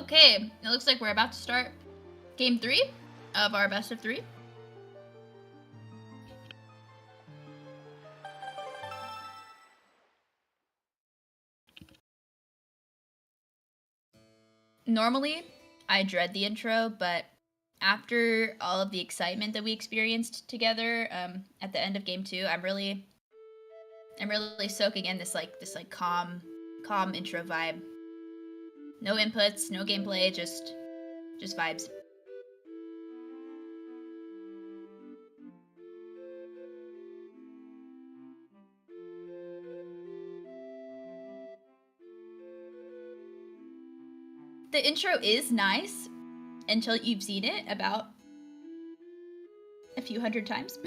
Okay, it looks like we're about to start game 3 of our best of 3. Normally, I dread the intro, but after all of the excitement that we experienced together at the end of game 2, I'm really soaking in this calm intro vibe. No inputs, no gameplay, just vibes. The intro is nice until you've seen it about a few hundred times.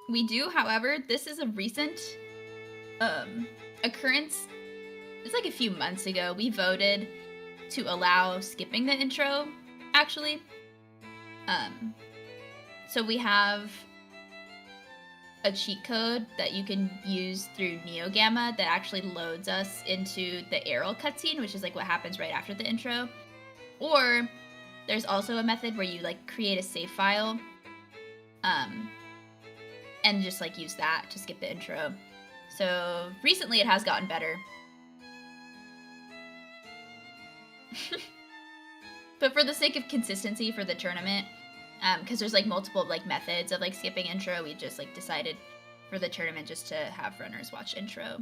We do, however, this is a recent occurrence. It's like a few months ago. We voted to allow skipping the intro, actually. So we have a cheat code that you can use through NeoGamma that actually loads us into the Arrow cutscene, which is like what happens right after the intro. Or there's also a method where you like create a save file and just like use that to skip the intro. So recently it has gotten better. But for the sake of consistency for the tournament, because there's like multiple like methods of like skipping intro, we just like decided for the tournament just to have runners watch intro.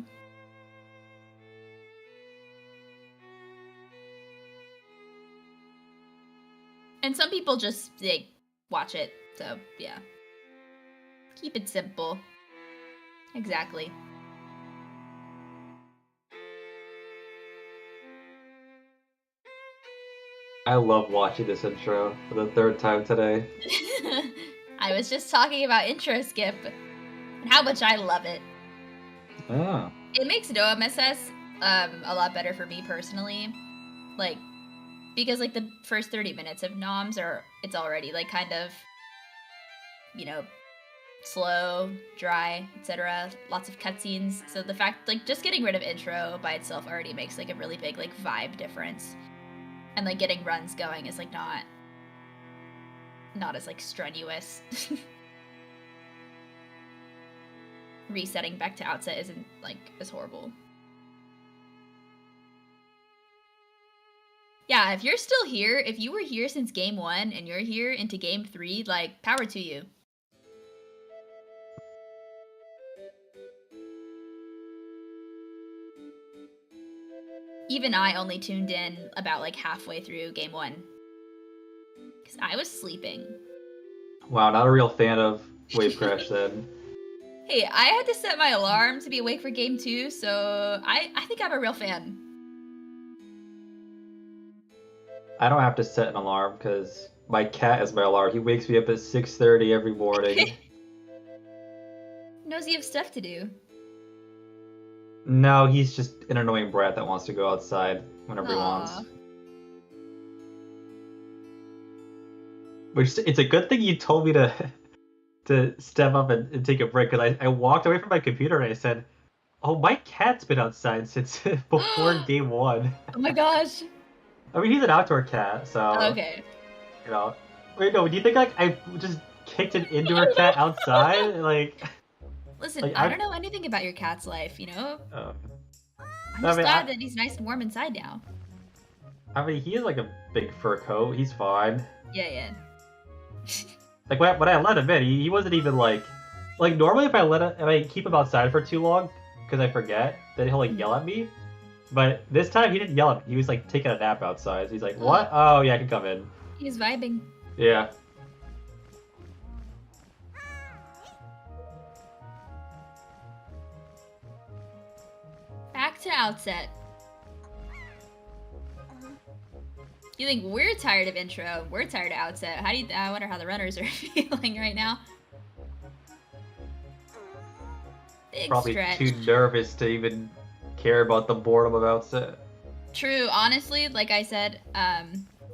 And some people just like watch it, so yeah. Keep it simple. Exactly. I love watching this intro for the 3rd time today. I was just talking about intro skip and how much I love it. Oh. It makes no MSS a lot better for me personally. Like, because like the first 30 minutes of noms it's already like kind of, you know, slow, dry, etc. Lots of cutscenes. So the fact like just getting rid of intro by itself already makes like a really big like vibe difference. And like getting runs going is like not as like strenuous. Resetting back to outset isn't like as horrible. Yeah, if you're still here, if you were here since game 1 and you're here into game 3, like power to you. Even I only tuned in about like halfway through game 1. Because I was sleeping. Wow, not a real fan of WaveCrash then. Hey, I had to set my alarm to be awake for game 2, so I think I'm a real fan. I don't have to set an alarm because my cat is my alarm. He wakes me up at 6:30 every morning. Knows you have stuff to do. No, he's just an annoying brat that wants to go outside whenever he wants. Which, it's a good thing you told me to step up and take a break, because I walked away from my computer and I said, oh, my cat's been outside since before game 1. Oh my gosh. I mean, he's an outdoor cat, so... Okay. You know... Wait, no, do you think, like, I just kicked an indoor cat outside? Like... Listen, like, I don't know anything about your cat's life, you know? I'm just glad that he's nice and warm inside now. I mean, he has, like, a big fur coat. He's fine. Yeah. Like, when I let him in, he wasn't even, like... Like, normally if I keep him outside for too long, because I forget, then he'll, like, yell at me. But this time, he didn't yell at me. He was, like, taking a nap outside. So he's like, what? Oh, yeah, I can come in. He's vibing. Yeah. Back to outset. You think we're tired of intro? We're tired of outset. I wonder how the runners are feeling right now. Big Probably stretch. Too nervous to even care about the boredom of outset. True. Honestly, like I said,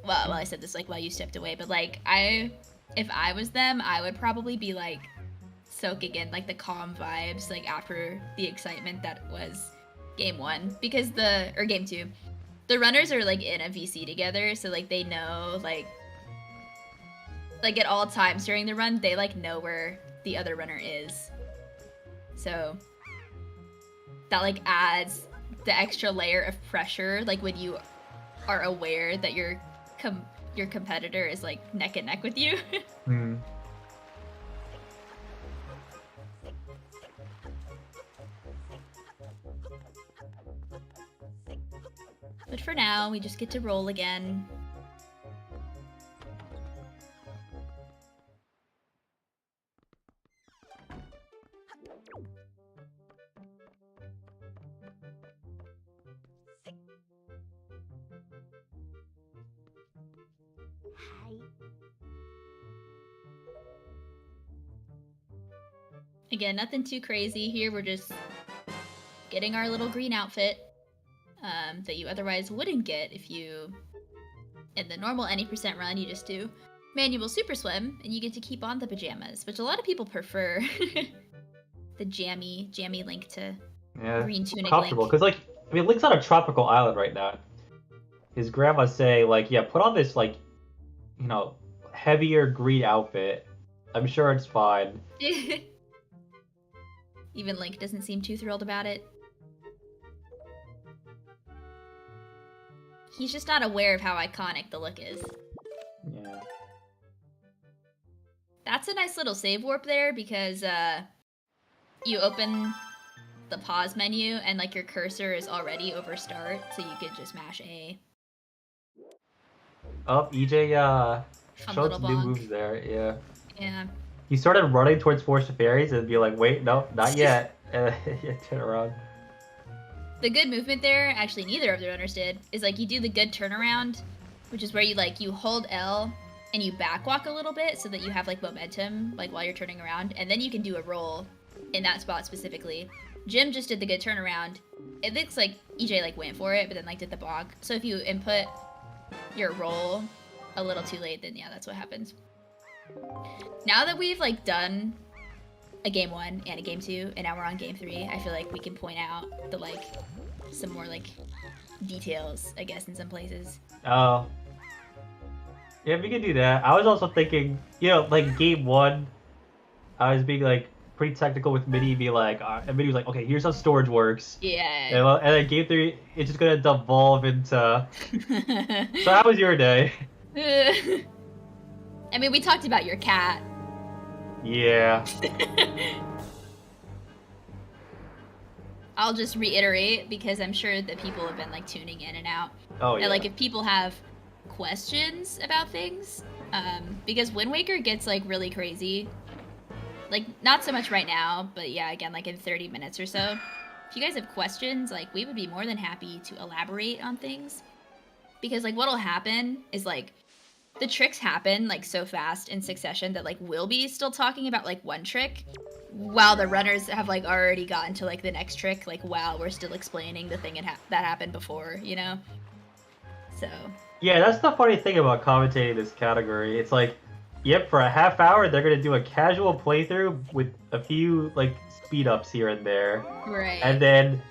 well, I said this like while you stepped away, but like if I was them, I would probably be like soaking in like the calm vibes like after the excitement that was game 1, because or game 2, the runners are like in a VC together, so like they know like at all times during the run they like know where the other runner is, so that like adds the extra layer of pressure, like when you are aware that your competitor is like neck and neck with you. But for now, we just get to roll again. Again, nothing too crazy here. We're just getting our little green outfit that you otherwise wouldn't get if you, in the normal any % run, you just do manual super swim and you get to keep on the pajamas, which a lot of people prefer. The jammy Link to green tunic comfortable, Link. because like, I mean, Link's on a tropical island right now. His grandma's saying like, yeah, put on this like, you know, heavier green outfit. I'm sure it's fine. Even Link doesn't seem too thrilled about it. He's just not aware of how iconic the look is. Yeah. That's a nice little save warp there, because you open the pause menu and like your cursor is already over start, so you could just mash A. Oh, EJ showed little some new bonk. moves there, yeah. Yeah. He started running towards Force of Fairies and be like, wait, no, not yet. And you turn around. The good movement there, actually neither of the runners did, is like you do the good turnaround, which is where you hold L and you backwalk a little bit so that you have like momentum like while you're turning around, and then you can do a roll in that spot specifically. Jim just did the good turnaround. It looks like EJ like went for it, but then like did the bonk. So if you input your roll a little too late, then yeah, that's what happens. Now that we've like done a game 1 and a game 2, and now we're on game 3, I feel like we can point out the like some more like details, I guess, in some places. Oh. Yeah, we can do that. I was also thinking, you know, like game 1, I was being like pretty technical with Minnie, be like, and Minnie was like, okay, here's how storage works. Yeah. And then game 3, it's just gonna devolve into. So how was your day? I mean, we talked about your cat. Yeah. I'll just reiterate, because I'm sure that people have been like tuning in and out. Oh yeah. And like if people have questions about things, because Wind Waker gets like really crazy. Like not so much right now, but yeah, again, like in 30 minutes or so. If you guys have questions, like we would be more than happy to elaborate on things. Because like what'll happen is like the tricks happen like so fast in succession that like we'll be still talking about like one trick while the runners have like already gotten to like the next trick, like while we're still explaining the thing that happened before, you know? So yeah, that's the funny thing about commentating this category. It's like, yep, for a half hour they're gonna do a casual playthrough with a few like speed ups here and there. Right. And then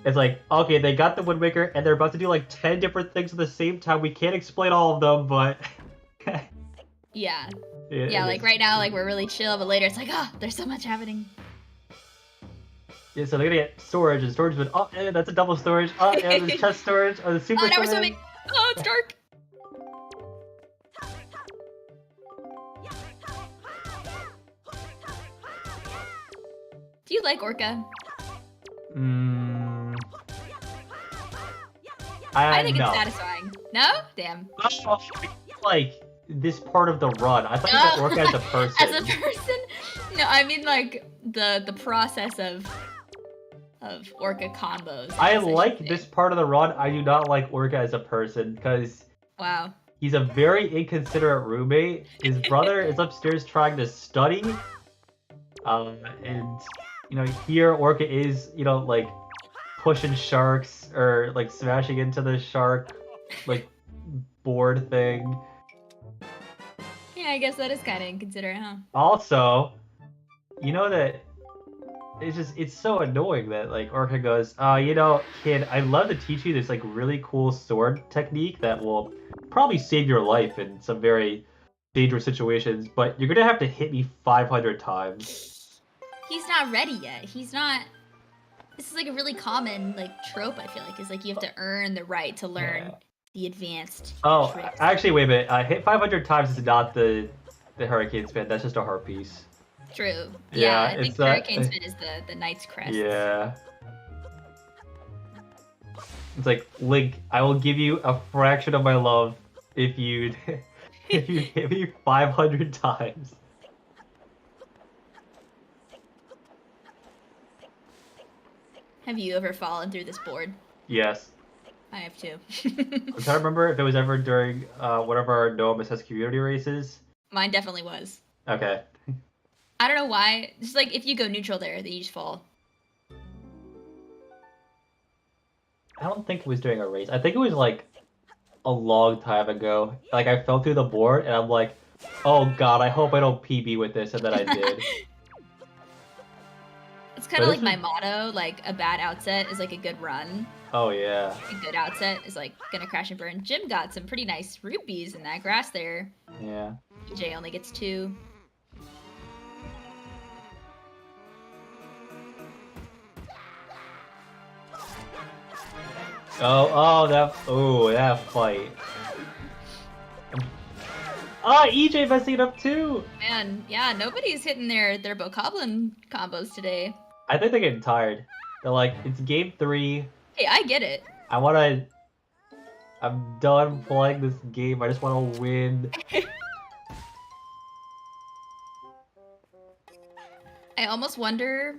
it's like, okay, they got the Wind Waker and they're about to do like 10 different things at the same time. We can't explain all of them, but yeah. Yeah, like right now, like we're really chill, but later it's like, oh, there's so much happening. Yeah, so they're gonna get storage, and storage would, oh, yeah, that's a double storage. Oh, yeah, the chest storage, or the super. Oh, now we're swimming. Oh, it's dark. Do you like Orca? I think it's satisfying. No? Damn. Oh, like this part of the run. I thought you meant Orca as a person. As a person? No, I mean like the process of Orca combos. I like this part of the run. I do not like Orca as a person because wow, he's a very inconsiderate roommate. His brother is upstairs trying to study, and you know here Orca is like pushing sharks or like smashing into the shark like board thing. Yeah, I guess that is kind of inconsiderate, huh? Also, you know that it's so annoying that like Orca goes, you know, kid, I'd love to teach you this like really cool sword technique that will probably save your life in some very dangerous situations, but you're gonna have to hit me 500 times. He's not ready yet. He's not. This is like a really common like trope. I feel like is like you have to earn the right to learn the advanced tricks. Actually, wait a minute. Hit 500 times is not the hurricane spin. That's just a heart piece. True. Yeah, I think Hurricane Spin is the Knight's Crest. Yeah. It's like, Link, I will give you a fraction of my love if you if you hit me 500 times. Have you ever fallen through this board? Yes. I have too. I'm trying to remember if it was ever during one of our no MSS community races. Mine definitely was. Okay. I don't know why. Just like if you go neutral there, then you just fall. I don't think it was during a race. I think it was like a long time ago. Like I fell through the board and I'm like, oh god, I hope I don't PB with this, and then I did. It's kind of like my motto, like a bad outset is like a good run. Oh yeah. A good outset is like gonna crash and burn. Jim got some pretty nice rupees in that grass there. Yeah. EJ only gets 2. That fight. EJ messing it up too. Man, yeah, nobody's hitting their Bokoblin combos today. I think they're getting tired. They're like, it's game 3. Hey, I get it. I'm done playing this game. I just want to win. I almost wonder.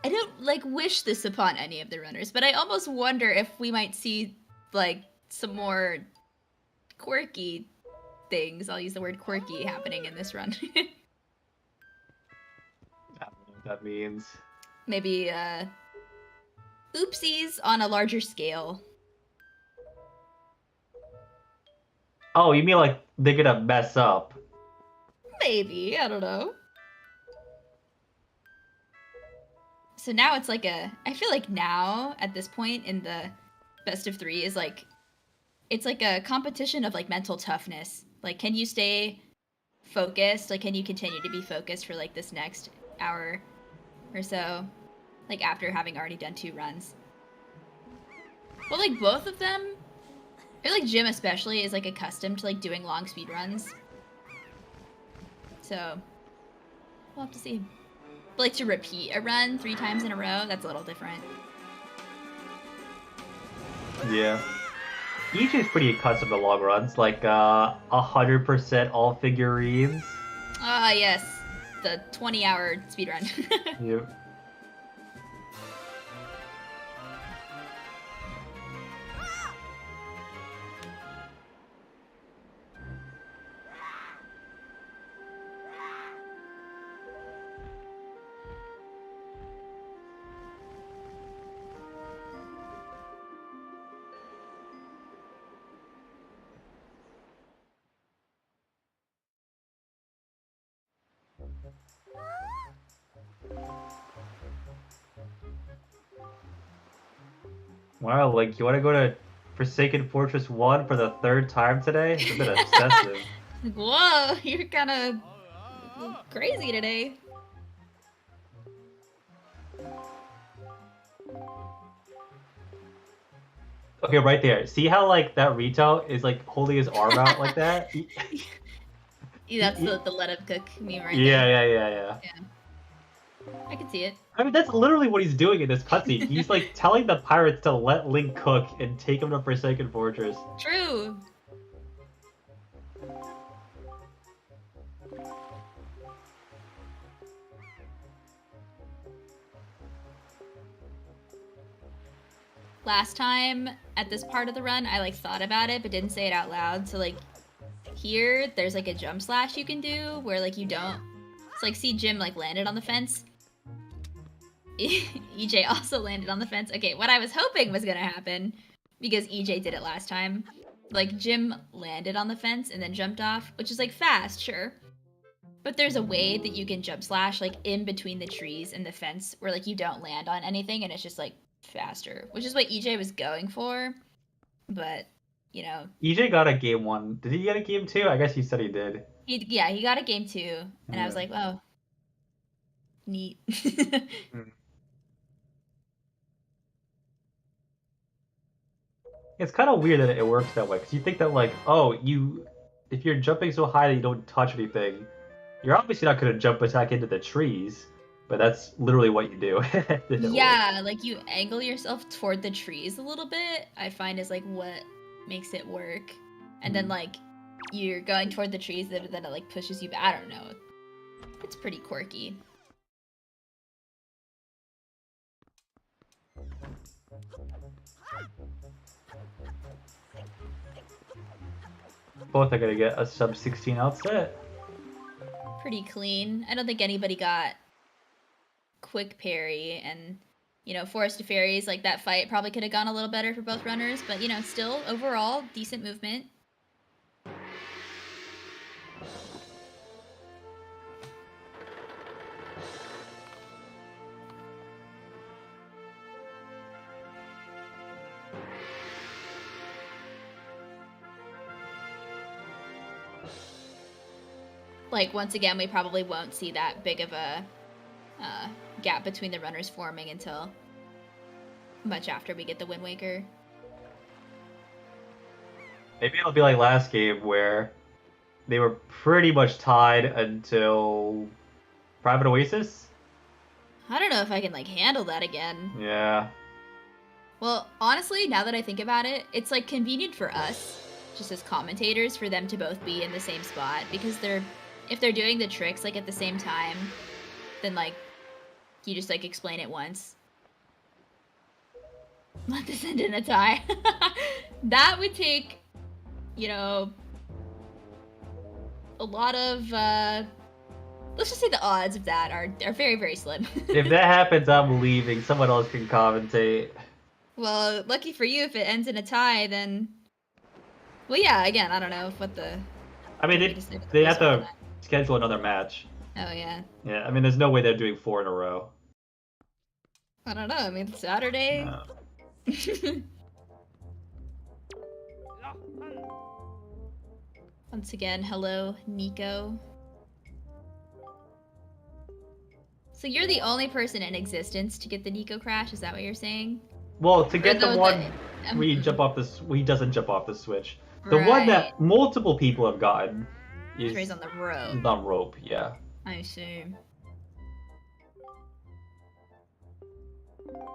I don't like wish this upon any of the runners, but I almost wonder if we might see like some more quirky things. I'll use the word quirky happening in this run. I don't know what that means. Maybe oopsies on a larger scale. Oh, you mean like they're gonna mess up? Maybe, I don't know. So now it's like I feel like now at this point in the best of 3 is like, it's like a competition of like mental toughness. Like, can you stay focused? Like, can you continue to be focused for like this next hour or so? Like after having already done 2 runs. Well, like both of them, I feel like Jim especially is like accustomed to like doing long speed runs. So we'll have to see. But like to repeat a run 3 times in a row, that's a little different. Yeah. EJ is pretty accustomed to long runs, like 100% all figurines. Ah, yes. The 20-hour speedrun. Yep. Wow, like, you want to go to Forsaken Fortress 1 for the 3rd time today? It's a bit obsessive. Whoa, you're kind of crazy today. Okay, right there. See how, like, that Rito is, like, holding his arm out like that? Yeah, that's the let him cook meme right Yeah, there. yeah. I can see it. I mean, that's literally what he's doing in this cutscene. He's, like, telling the pirates to let Link cook and take him to Forsaken Fortress. True. Last time at this part of the run, I like thought about it but didn't say it out loud. So like here, there's like a jump slash you can do where like you don't. It's like, see Jim like landed on the fence. EJ also landed on the fence. Okay, what I was hoping was gonna happen, because EJ did it last time, like Jim landed on the fence and then jumped off, which is like fast, sure. But there's a way that you can jump slash like in between the trees and the fence where like you don't land on anything and it's just like faster, which is what EJ was going for. But, you know. EJ got a game 1. Did he get a game 2? I guess he said he did. He got a game 2. And yeah. I was like, oh, neat. It's kind of weird that it works that way, because you think that, like, oh, if you're jumping so high that you don't touch anything, you're obviously not going to jump attack into the trees, but that's literally what you do. Yeah, like you angle yourself toward the trees a little bit, I find is like what makes it work. And then like you're going toward the trees, then it like pushes you back. I don't know. It's pretty quirky. Both are going to get a sub 16 outset. Pretty clean. I don't think anybody got quick parry, and, you know, Forest to Fairies, like that fight probably could have gone a little better for both runners, but, you know, still, overall, decent movement. Like, once again, we probably won't see that big of a gap between the runners forming until much after we get the Wind Waker. Maybe it'll be like last game where they were pretty much tied until Private Oasis? I don't know if I can, like, handle that again. Yeah. Well, honestly, now that I think about it, it's, like, convenient for us, just as commentators, for them to both be in the same spot, because if they're doing the tricks, like, at the same time, then, like, you just, like, explain it once. Let this end in a tie. That would take, you know, a lot of, let's just say the odds of that are very, very slim. If that happens, I'm leaving. Someone else can commentate. Well, lucky for you, if it ends in a tie, then... Well, yeah, again, I don't know what the... I mean, they have to schedule another match. Oh, yeah. Yeah, I mean, there's no way they're doing 4 in a row. I don't know. I mean, Saturday... No. Once again, hello, Nico. So you're the only person in existence to get the Nico crash? Is that what you're saying? Well, to get the one where he doesn't jump off the switch. The one that multiple people have gotten is on the rope. On rope, yeah. I see.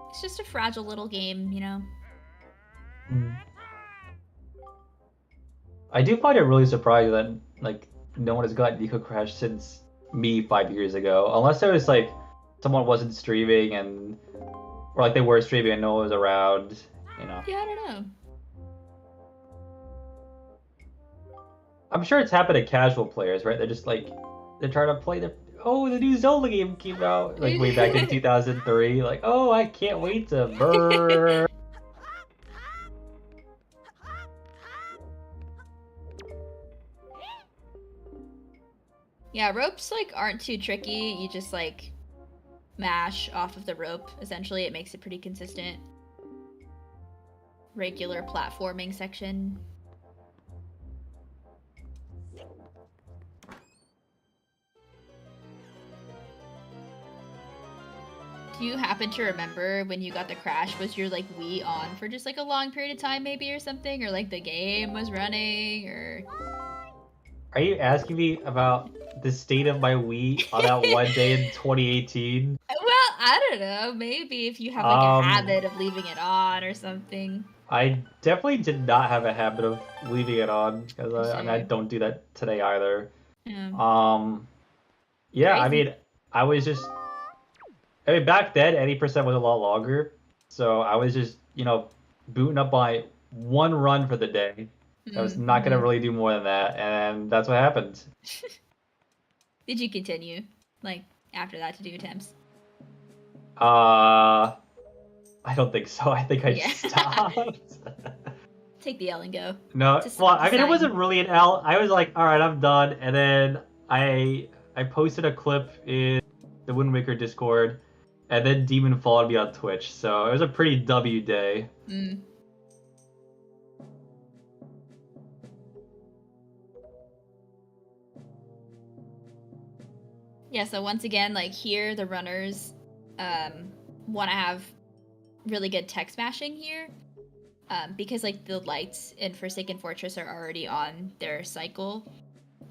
It's just a fragile little game, you know? I do find it really surprising that, like, no one has gotten Nico Crash since me 5 years ago. Unless there was, like, someone wasn't streaming and... Or, like, they were streaming and no one was around, you know? Yeah, I don't know. I'm sure it's happened to casual players, right? They're just, like, they're trying to play the new Zelda game came out, like, way back in 2003. Like, oh, I can't wait to burn. Yeah, ropes, like, aren't too tricky. You just, like, mash off of the rope. Essentially, it makes it pretty consistent. Regular platforming section. Do you happen to remember when you got the crash, was your, like, Wii on for just, like, a long period of time, maybe, or something? Or, like, the game was running, or... Are you asking me about the state of my Wii on that one day in 2018? Well, I don't know. Maybe if you have, like, a habit of leaving it on or something. I definitely did not have a habit of leaving it on, because I mean, I don't do that today either. Yeah. Yeah, I mean, I was just... I mean, back then, 80% was a lot longer, so I was just, you know, booting up my one run for the day. I was not going to really do more than that, and that's what happened. Did you continue, like, after that to do attempts? I don't think so. I think I just stopped. take the L and go. No, well, I mean, it wasn't really an L. I was like, all right, I'm done. And then I posted a clip in the Wind Waker Discord, and then Demon followed me on Twitch. So it was a pretty W day. Mm. Yeah, so once again, like here, the runners want to have really good tech smashing here because like the lights in Forsaken Fortress are already on their cycle.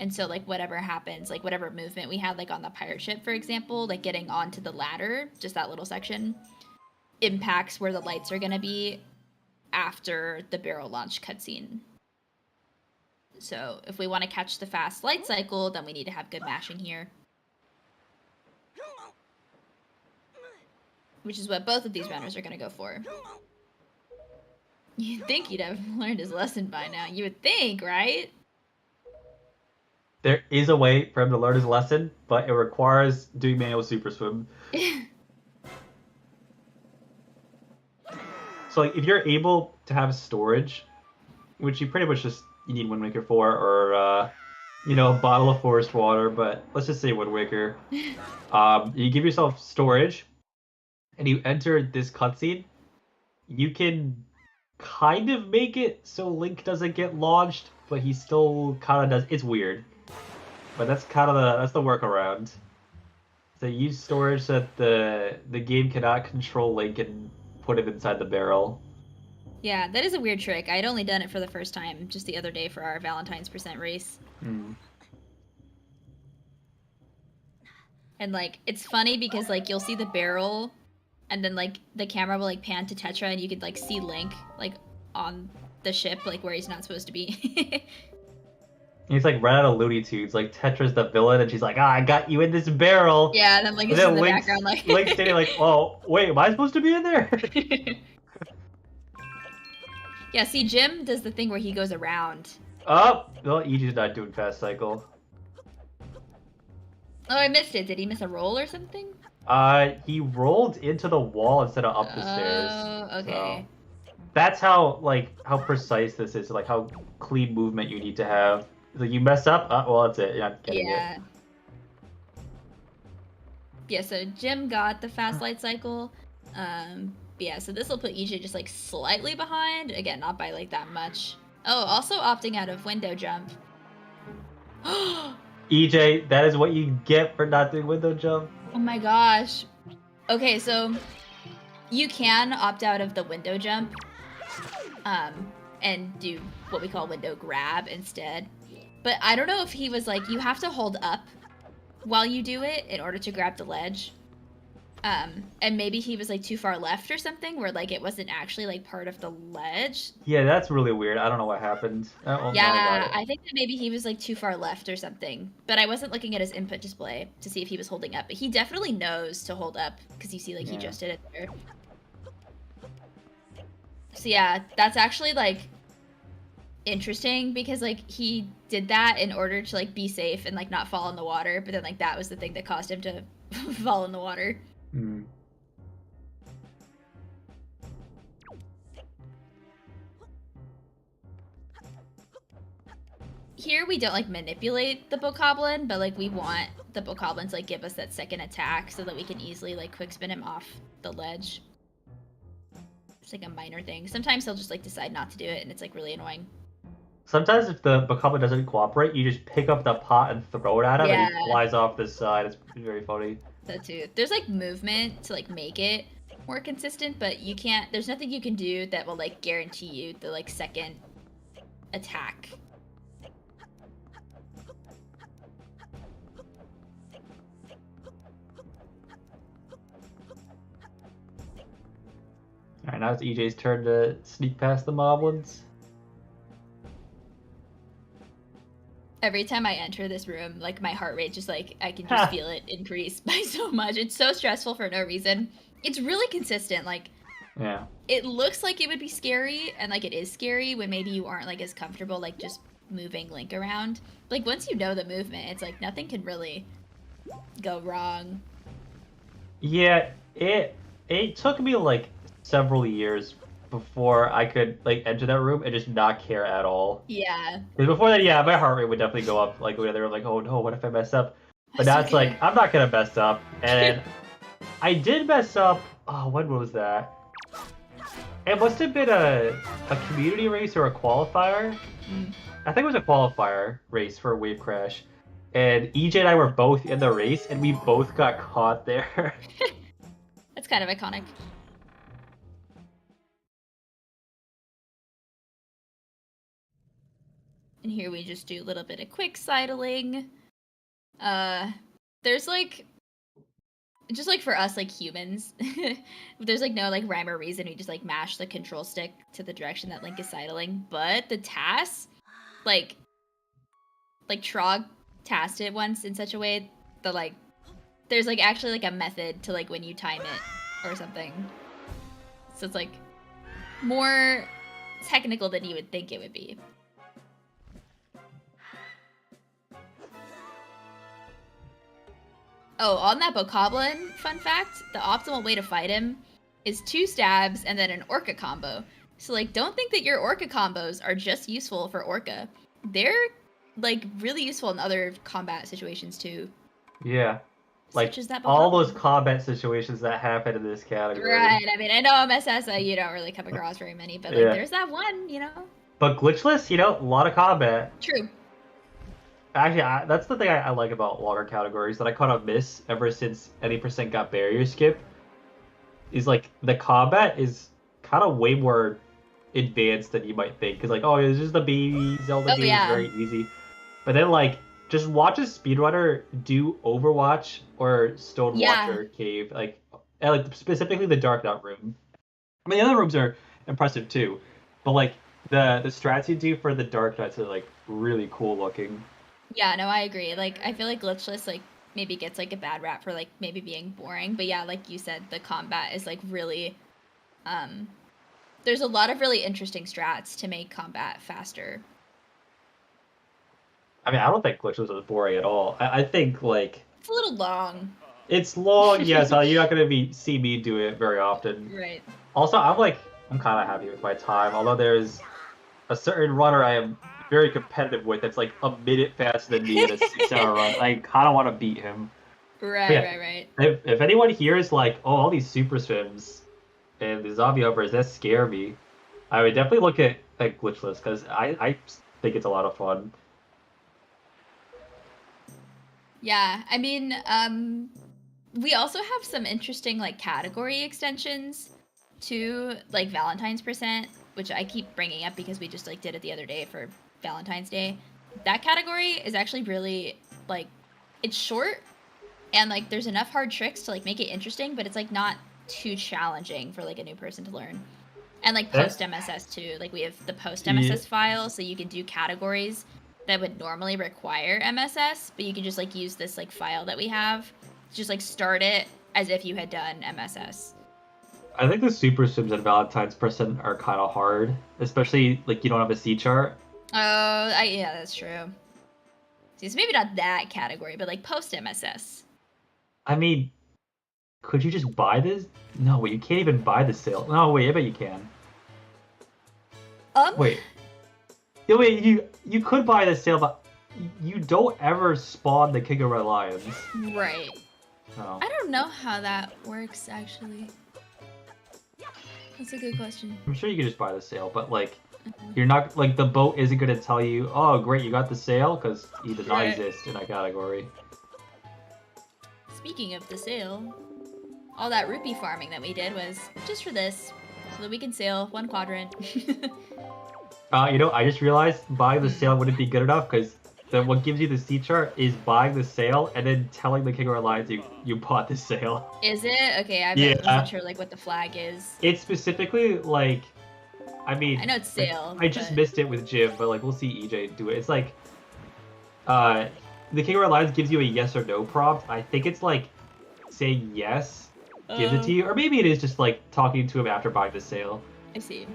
And so like whatever happens, like whatever movement we had like on the pirate ship, for example, like getting onto the ladder, just that little section, impacts where the lights are going to be after the barrel launch cutscene. So if we want to catch the fast light cycle, then we need to have good mashing here. Which is what both of these runners are going to go for. You'd think he'd have learned his lesson by now. You would think, right? There is a way for him to learn his lesson, but it requires doing manual super swim. So like, if you're able to have storage, which you pretty much just you need Wind Waker for, or you know, a bottle of forest water, but let's just say Wind Waker. You give yourself storage, and you enter this cutscene. You can kind of make it so Link doesn't get launched, but he still kind of does. It's weird, but that's kind of the workaround. So use storage so that the game cannot control Link and put him inside the barrel. Yeah, that is a weird trick. I'd only done it for the first time just the other day for our Valentine's % race. And like it's funny because like you'll see the barrel and then like the camera will like pan to Tetra and you could like see Link like on the ship like where he's not supposed to be. He's like right out of Looney Tunes. Like Tetra's the villain, and she's like, "Ah, I got you in this barrel." Yeah, and then like it's in the background like. Link's standing like, "Oh, wait, am I supposed to be in there?" Yeah, see, Jim does the thing where he goes around. Oh, well, EJ's not doing fast cycle. Oh, I missed it. Did he miss a roll or something? He rolled into the wall instead of up the stairs. Oh, okay. So that's how precise this is. Like how clean movement you need to have. Like you mess up, well, that's it. You're not getting it. Yeah, so Jim got the fast light cycle. Yeah, so this will put EJ just like slightly behind. Again, not by like that much. Oh, also opting out of window jump. EJ, that is what you get for not doing window jump. Oh my gosh. Okay, so you can opt out of the window jump and do what we call window grab instead. But I don't know if he was like, you have to hold up while you do it in order to grab the ledge. And maybe he was like too far left or something where like it wasn't actually like part of the ledge. Yeah, that's really weird. I don't know what happened. Yeah, I think that maybe he was like too far left or something. But I wasn't looking at his input display to see if he was holding up. But he definitely knows to hold up because you see like he just did it there. So yeah, that's actually like interesting because like he did that in order to like be safe and like not fall in the water. But then like that was the thing that caused him to fall in the water. Here we don't like manipulate the bokoblin, but like we want the bokoblin to like give us that second attack so that we can easily like quick spin him off the ledge. It's like a minor thing. Sometimes he'll just like decide not to do it and it's like really annoying. Sometimes if the bokoblin doesn't cooperate, you just pick up the pot and throw it at him and he flies off this side. It's very funny. That too. There's like movement to like make it more consistent, but you can't, there's nothing you can do that will like guarantee you the like second attack. Alright, now it's EJ's turn to sneak past the moblins. Every time I enter this room, like my heart rate just like, I can just feel it increase by so much. It's so stressful for no reason. It's really consistent. Like, yeah, it looks like it would be scary, and like it is scary when maybe you aren't like as comfortable like just moving Link around. Like once you know the movement, it's like nothing can really go wrong. Yeah, it took me like several years before I could like enter that room and just not care at all. Yeah. Because before that, yeah, my heart rate would definitely go up. Like when they were like, "Oh no, what if I mess up?" But now That's it's like okay. I'm not gonna mess up, and I did mess up. Oh, when was that? It must have been a community race or a qualifier. I think it was a qualifier race for WaveCrash, and EJ and I were both in the race, and we both got caught there. That's kind of iconic. And here we just do a little bit of quick sidling. There's like, just like for us like humans, there's like no like rhyme or reason. We just like mash the control stick to the direction that Link is sidling. But the TAS, like Trog tasked it once in such a way that like there's like actually like a method to like when you time it or something. So it's like more technical than you would think it would be. Oh, on that Bokoblin, fun fact, the optimal way to fight him is 2 stabs and then an Orca combo. So, like, don't think that your Orca combos are just useful for Orca. They're, like, really useful in other combat situations, too. Yeah. Like, Such as that all Bokoblin. those combat situations that happen in this category. Right, I mean, I know MSS, you don't really come across very many, but, like, Yeah. there's that one, you know? But glitchless, you know, a lot of combat. True. Actually, that's the thing I like about water categories that I kind of miss ever since any percent got barrier skip. Is like the combat is kind of way more advanced than you might think. Because like, oh, it's just a baby Zelda Oh, game, yeah. very easy. But then like, just watch a speedrunner do Overwatch or Stonewatcher Cave, like specifically the Dark Knot room. I mean, the other rooms are impressive too, but like the strats you do for the Dark Knights are like really cool looking. Yeah, no, I agree. Like, I feel like glitchless, like, maybe gets, like, a bad rap for, like, maybe being boring. But yeah, like you said, the combat is, like, really, there's a lot of really interesting strats to make combat faster. I mean, I don't think glitchless is boring at all. I think, like... It's a little long. It's long, yes. You're not going to see me do it very often. Right. Also, I'm kind of happy with my time. Although there's a certain runner I am very competitive with that's like a minute faster than me in a 6-hour run. I kind of want to beat him. Right, yeah, right. If anyone here is like, oh, all these super swims and the zombie hovers, that scare me, I would definitely look at glitchless because I think it's a lot of fun. Yeah, I mean, we also have some interesting like category extensions to like Valentine's percent, which I keep bringing up because we just like did it the other day for Valentine's Day. That category is actually really like, it's short and like there's enough hard tricks to like make it interesting, but it's like not too challenging for like a new person to learn. And like post MSS too, like we have the post MSS file, so you can do categories that would normally require MSS, but you can just like use this like file that we have, just like start it as if you had done MSS. I think the super sims and Valentine's percent are kind of hard, especially like you don't have a C chart. Oh, yeah, that's true. See, so maybe not that category, but like post MSS. I mean, could you just buy this? No, wait, you can't even buy the sale. No, wait, I bet you can. Wait. Yeah, wait, you could buy the sale, but you don't ever spawn the King of Red Lions. Right. Oh. I don't know how that works, actually. That's a good question. I'm sure you could just buy the sale, but like, you're not, like, the boat isn't going to tell you, oh, great, you got the sale, because he does not exist in that category. Speaking of the sale, all that rupee farming that we did was just for this, so that we can sail 1 quadrant. You know, I just realized buying the sale wouldn't be good enough, because then what gives you the C chart is buying the sale and then telling the King of Alliance you bought the sale. Is it? Okay, I wasn't sure like what the flag is. It's specifically like, I mean, I know it's sale. I just missed it with Jim, but like we'll see EJ do it. It's like, the King of Alliance gives you a yes or no prompt. I think it's like saying yes, gives it to you, or maybe it is just like talking to him after buying the sale. I see.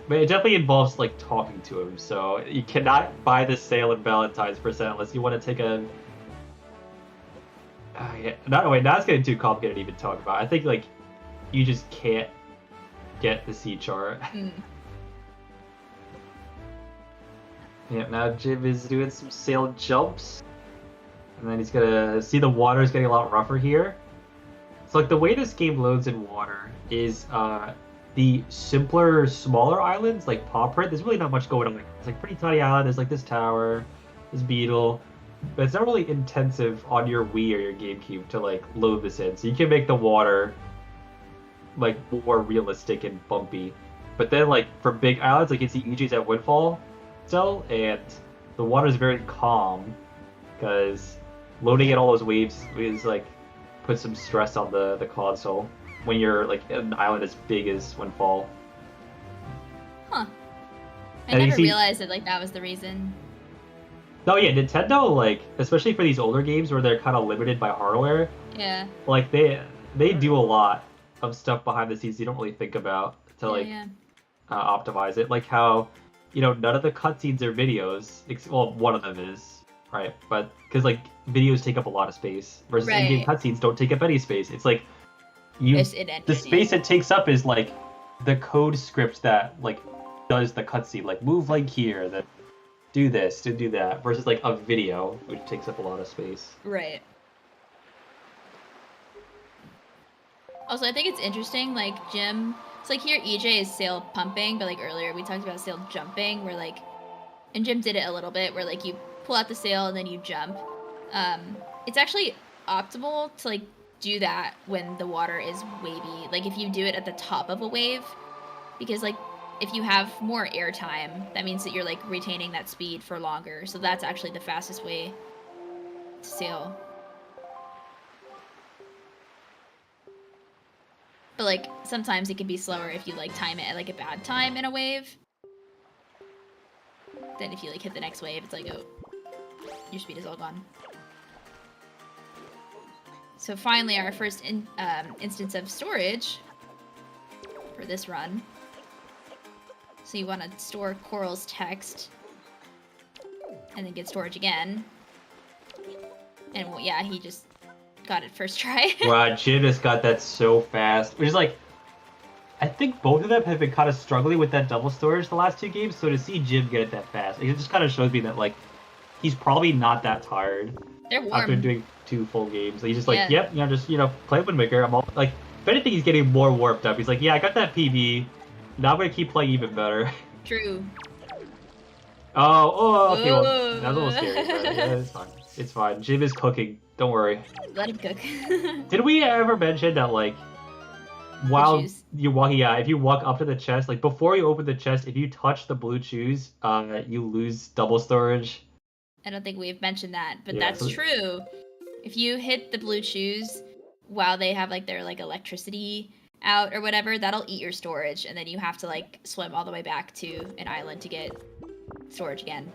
But it definitely involves like talking to him, so you cannot buy the sale in Valentine's percent unless you want to take a Yeah. No, wait, now it's getting too complicated to even talk about. I think like you just can't get the C chart. Yeah, now Jim is doing some sail jumps. And then he's gonna see the water is getting a lot rougher here. So like the way this game loads in water is the simpler, smaller islands like Paw Print, there's really not much going on. It's like pretty tiny island, there's like this tower, this beetle. But it's not really intensive on your Wii or your GameCube to like load this in. So you can make the water like more realistic and bumpy. But then like for big islands, like you see EJ's at Windfall still, and the water is very calm because loading in all those waves is like put some stress on the console when you're like an island as big as Windfall. Huh. I And you never see- realized that like that was the reason. No, yeah, Nintendo, like, especially for these older games where they're kind of limited by hardware, Yeah. like, they do a lot of stuff behind the scenes you don't really think about to, like, Yeah. Optimize it. Like how, you know, none of the cutscenes are videos. Well, one of them is, right? But, because, like, videos take up a lot of space, versus in-game cutscenes don't take up any space. It's like, the space it takes up is, like, the code script that, like, does the cutscene. Like, move like here, then do this, to do that, versus like a video, which takes up a lot of space. Right. Also, I think it's interesting, like, Jim... It's like here EJ is sail pumping, but like earlier we talked about sail jumping, where like... And Jim did it a little bit, where like you pull out the sail and then you jump. It's actually optimal to like do that when the water is wavy. Like if you do it at the top of a wave, because like if you have more air time, that means that you're like retaining that speed for longer. So that's actually the fastest way to sail. But like sometimes it can be slower if you like time it at like a bad time in a wave. Then if you like hit the next wave, it's like, oh, your speed is all gone. So finally our first instance of storage for this run. So you want to store Coral's text, and then get storage again. And well, yeah, he just got it first try. Wow, Jim just got that so fast. Which is like, I think both of them have been kind of struggling with that double storage the last two games, so to see Jim get it that fast, it just kind of shows me that, like, he's probably not that tired. They're warm. After doing 2 full games. He's just like, Yeah. yep, you know, just, you know, play Wind Waker. I'm all, like, if anything, he's getting more warped up. He's like, yeah, I got that PB. Now I'm gonna keep playing even better. True. Oh, okay, well, Ooh. that was a little scary, but yeah, it's fine. It's fine. Jim is cooking. Don't worry. Let him cook. Did we ever mention that, like, while shoes. you're walking, yeah, if you walk up to the chest, like, before you open the chest, if you touch the blue shoes, you lose double storage. I don't think we've mentioned that, but Yeah, that's so- true. If you hit the blue shoes while they have like their like electricity out or whatever, that'll eat your storage, and then you have to like swim all the way back to an island to get storage again.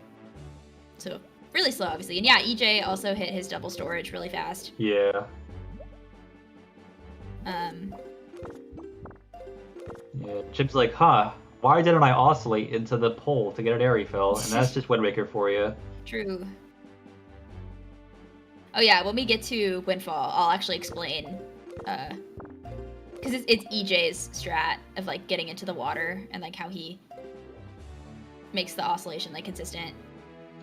So really slow, obviously. And yeah, EJ also hit his double storage really fast. Yeah. Yeah, Jim's like, huh, why didn't I oscillate into the pole to get an air refill? And that's just Wind Waker for you. True. Oh yeah, when we get to Windfall, I'll actually explain, because it's EJ's strat of like getting into the water and like how he makes the oscillation like consistent.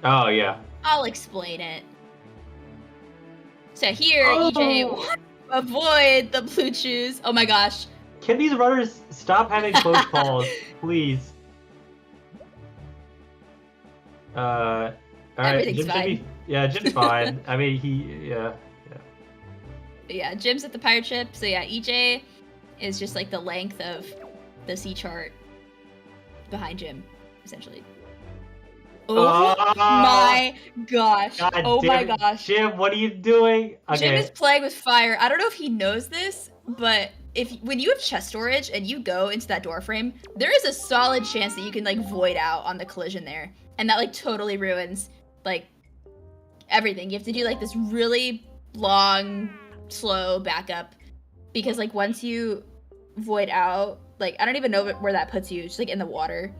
Oh, yeah. I'll explain it. So here, Oh. EJ wants to avoid the blue shoes. Oh my gosh. Can these runners stop having close calls, please? Alright, Everything's fine. Jim's fine. I mean, But yeah, Jim's at the pirate ship. So yeah, EJ is just like the length of the sea chart behind Jim, essentially. Oh my gosh. God Oh damn my it. gosh. Jim, what are you doing? Okay. Jim is playing with fire. I don't know if he knows this, but when you have chest storage and you go into that door frame, there is a solid chance that you can like void out on the collision there. And that like totally ruins like everything. You have to do like this really long, slow backup, because like once you void out, like I don't even know where that puts you, just like in the water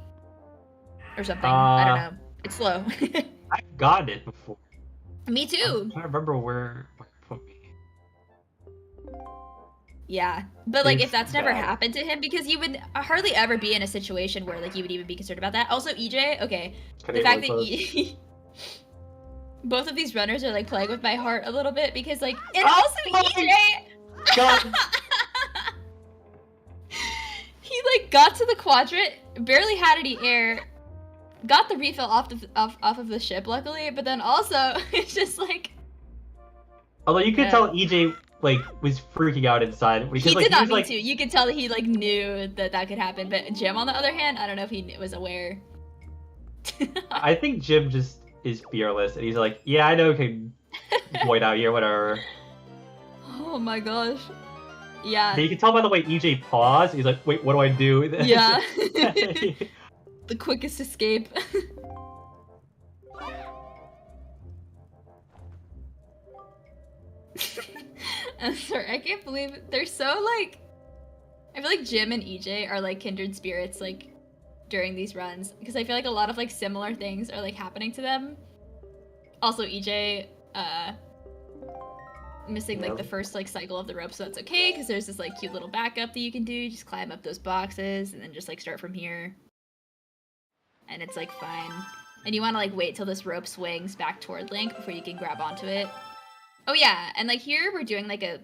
or something. I don't know. It's slow. I've gotten it before. Me too. I'm trying to remember where it put me. Yeah, but like It's if that's never bad. happened to him, because you would hardly ever be in a situation where like you would even be concerned about that. Also, EJ, okay, the Cutting fact really that close. both of these runners are like playing with my heart a little bit because like, and Oh also my EJ, God. he like got to the quadrant, barely had any air, got the refill off of the ship luckily, but then also it's just like. Although you could tell EJ like was freaking out inside because He like did he not was mean like to. You could tell that he like knew that could happen. But Jim, on the other hand, I don't know if he was aware. I think Jim just is fearless and he's like, yeah, I know I can void out here, whatever. Oh my gosh. Yeah. But you can tell by the way EJ paused. He's like, wait, what do I do? Yeah. The quickest escape. I'm sorry, I can't believe they're so like. I feel like Jim and EJ are like kindred spirits like during these runs because I feel like a lot of like similar things are like happening to them. Also, EJ missing like the first like cycle of the rope, so that's okay because there's this like cute little backup that you can do. Just climb up those boxes and then just like start from here, and it's like fine. And you want to like wait till this rope swings back toward Link before you can grab onto it. Oh yeah, and like here we're doing like a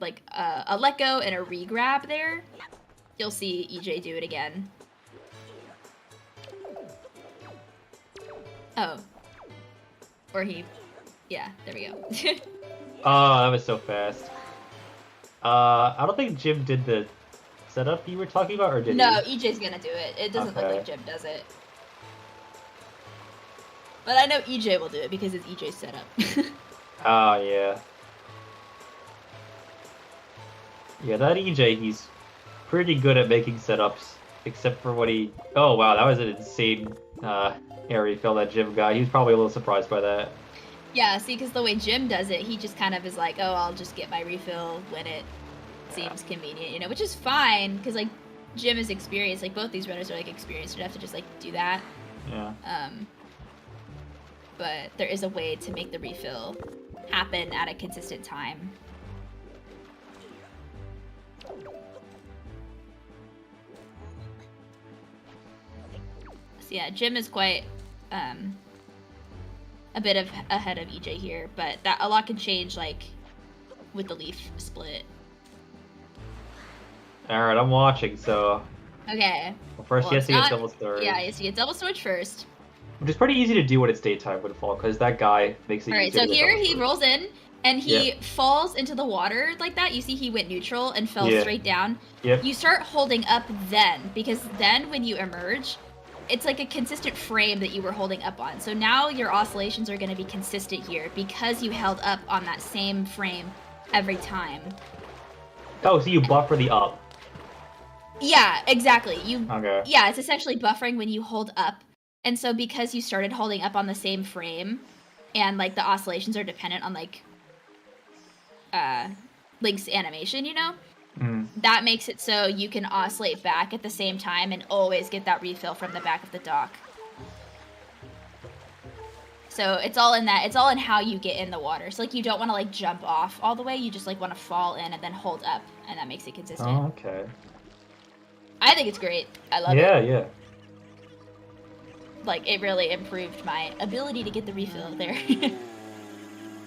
let go and a re-grab there. You'll see EJ do it again. Oh. Or he... Yeah, there we go. Oh, that was so fast. I don't think Jim did the setup you were talking about, or did No, he? EJ's gonna do it. It doesn't look Okay. like Jim does it. But I know EJ will do it because it's EJ's setup. Oh, yeah. Yeah, that EJ, he's pretty good at making setups, except for what he... Oh, wow, that was an insane air refill that Jim got. He was probably a little surprised by that. Yeah, see, because the way Jim does it, he just kind of is like, oh, I'll just get my refill when it seems convenient, you know, which is fine, because, like, Jim is experienced. Like, both these runners are, like, experienced enough to just, like, do that. Yeah. But there is a way to make the refill happen at a consistent time. So yeah, Jim is quite a bit ahead of EJ here, but that a lot can change like with the leaf split. Alright, I'm watching, so... Okay. Well, first Well, he has to it's get not- double storage. Yeah, he has to get double storage first. Which is pretty easy to do when it's daytime with fall, because that guy makes it Alright, easy so to get here double he storage. rolls in and he falls into the water like that. You see he went neutral and fell straight down. Yep. You start holding up then, because then when you emerge, it's like a consistent frame that you were holding up on. So now your oscillations are going to be consistent here because you held up on that same frame every time. Oh, so you buffer the up. Yeah, exactly. Okay. Yeah, it's essentially buffering when you hold up. And so because you started holding up on the same frame and like the oscillations are dependent on like Link's animation, you know? That makes it so you can oscillate back at the same time and always get that refill from the back of the dock. So it's all in that. It's all in how you get in the water. So like you don't want to like jump off all the way. You just like want to fall in and then hold up, and that makes it consistent. Oh, okay. I think it's great. I love it. Yeah. Like it really improved my ability to get the refill there.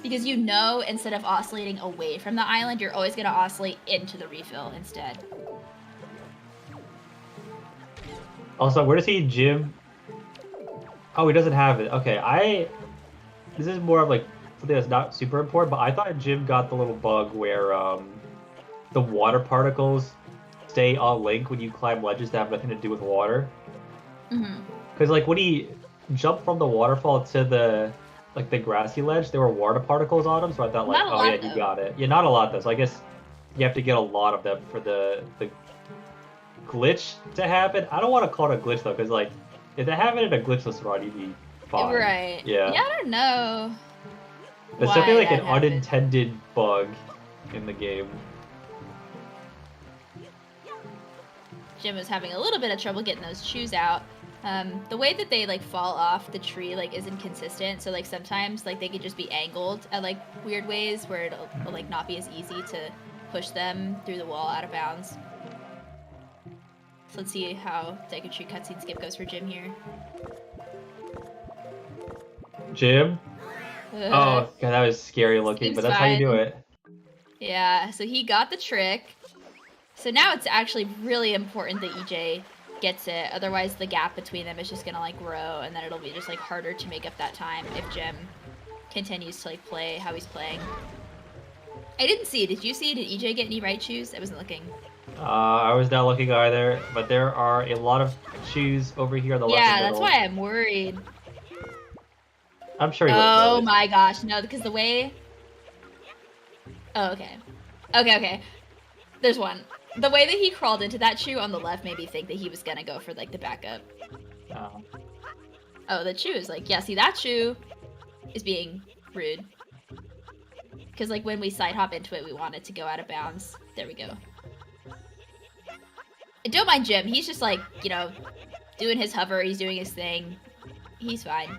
Because you know, instead of oscillating away from the island, you're always going to oscillate into the refill instead. Also, where does he Jim? Oh, he doesn't have it. Okay, this is more of like something that's not super important, but I thought Jim got the little bug where the water particles stay on Link when you climb ledges that have nothing to do with water. Because like when he jumped from the waterfall to the grassy ledge, there were water particles on him, so I thought like, oh yeah, you got it. Yeah, not a lot though. So I guess you have to get a lot of them for the glitch to happen. I don't want to call it a glitch though, because like if they have it in a glitchless run, you'd be fine. Right. Yeah. Yeah, I don't know. It's why definitely like that an happened. unintended bug in the game. Jim was having a little bit of trouble getting those shoes out. The way that they like fall off the tree like isn't consistent, so like sometimes like they could just be angled at like weird ways where it'll like not be as easy to push them through the wall out of bounds. So let's see how Deku cutscene skip goes for Jim here. Jim? Oh, God, that was scary looking, but that's how you do it. Yeah, so he got the trick. So now it's actually really important that EJ gets it. Otherwise, the gap between them is just gonna like grow, and then it'll be just like harder to make up that time if Jim continues to like play how he's playing. I didn't see. Did you see? Did EJ get any right shoes? I wasn't looking. I was not looking either, but there are a lot of shoes over here on the left and Yeah, middle. that's why I'm worried. I'm sure he Oh my gosh, no, because the way... Oh, okay. Okay. There's one. The way that he crawled into that shoe on the left made me think that he was gonna go for, like, the backup. Oh. Oh, the shoe is like, yeah, see, that shoe is being rude. Because, like, when we side hop into it, we want it to go out of bounds. There we go. And don't mind Jim. He's just, like, you know, doing his hover. He's doing his thing. He's fine.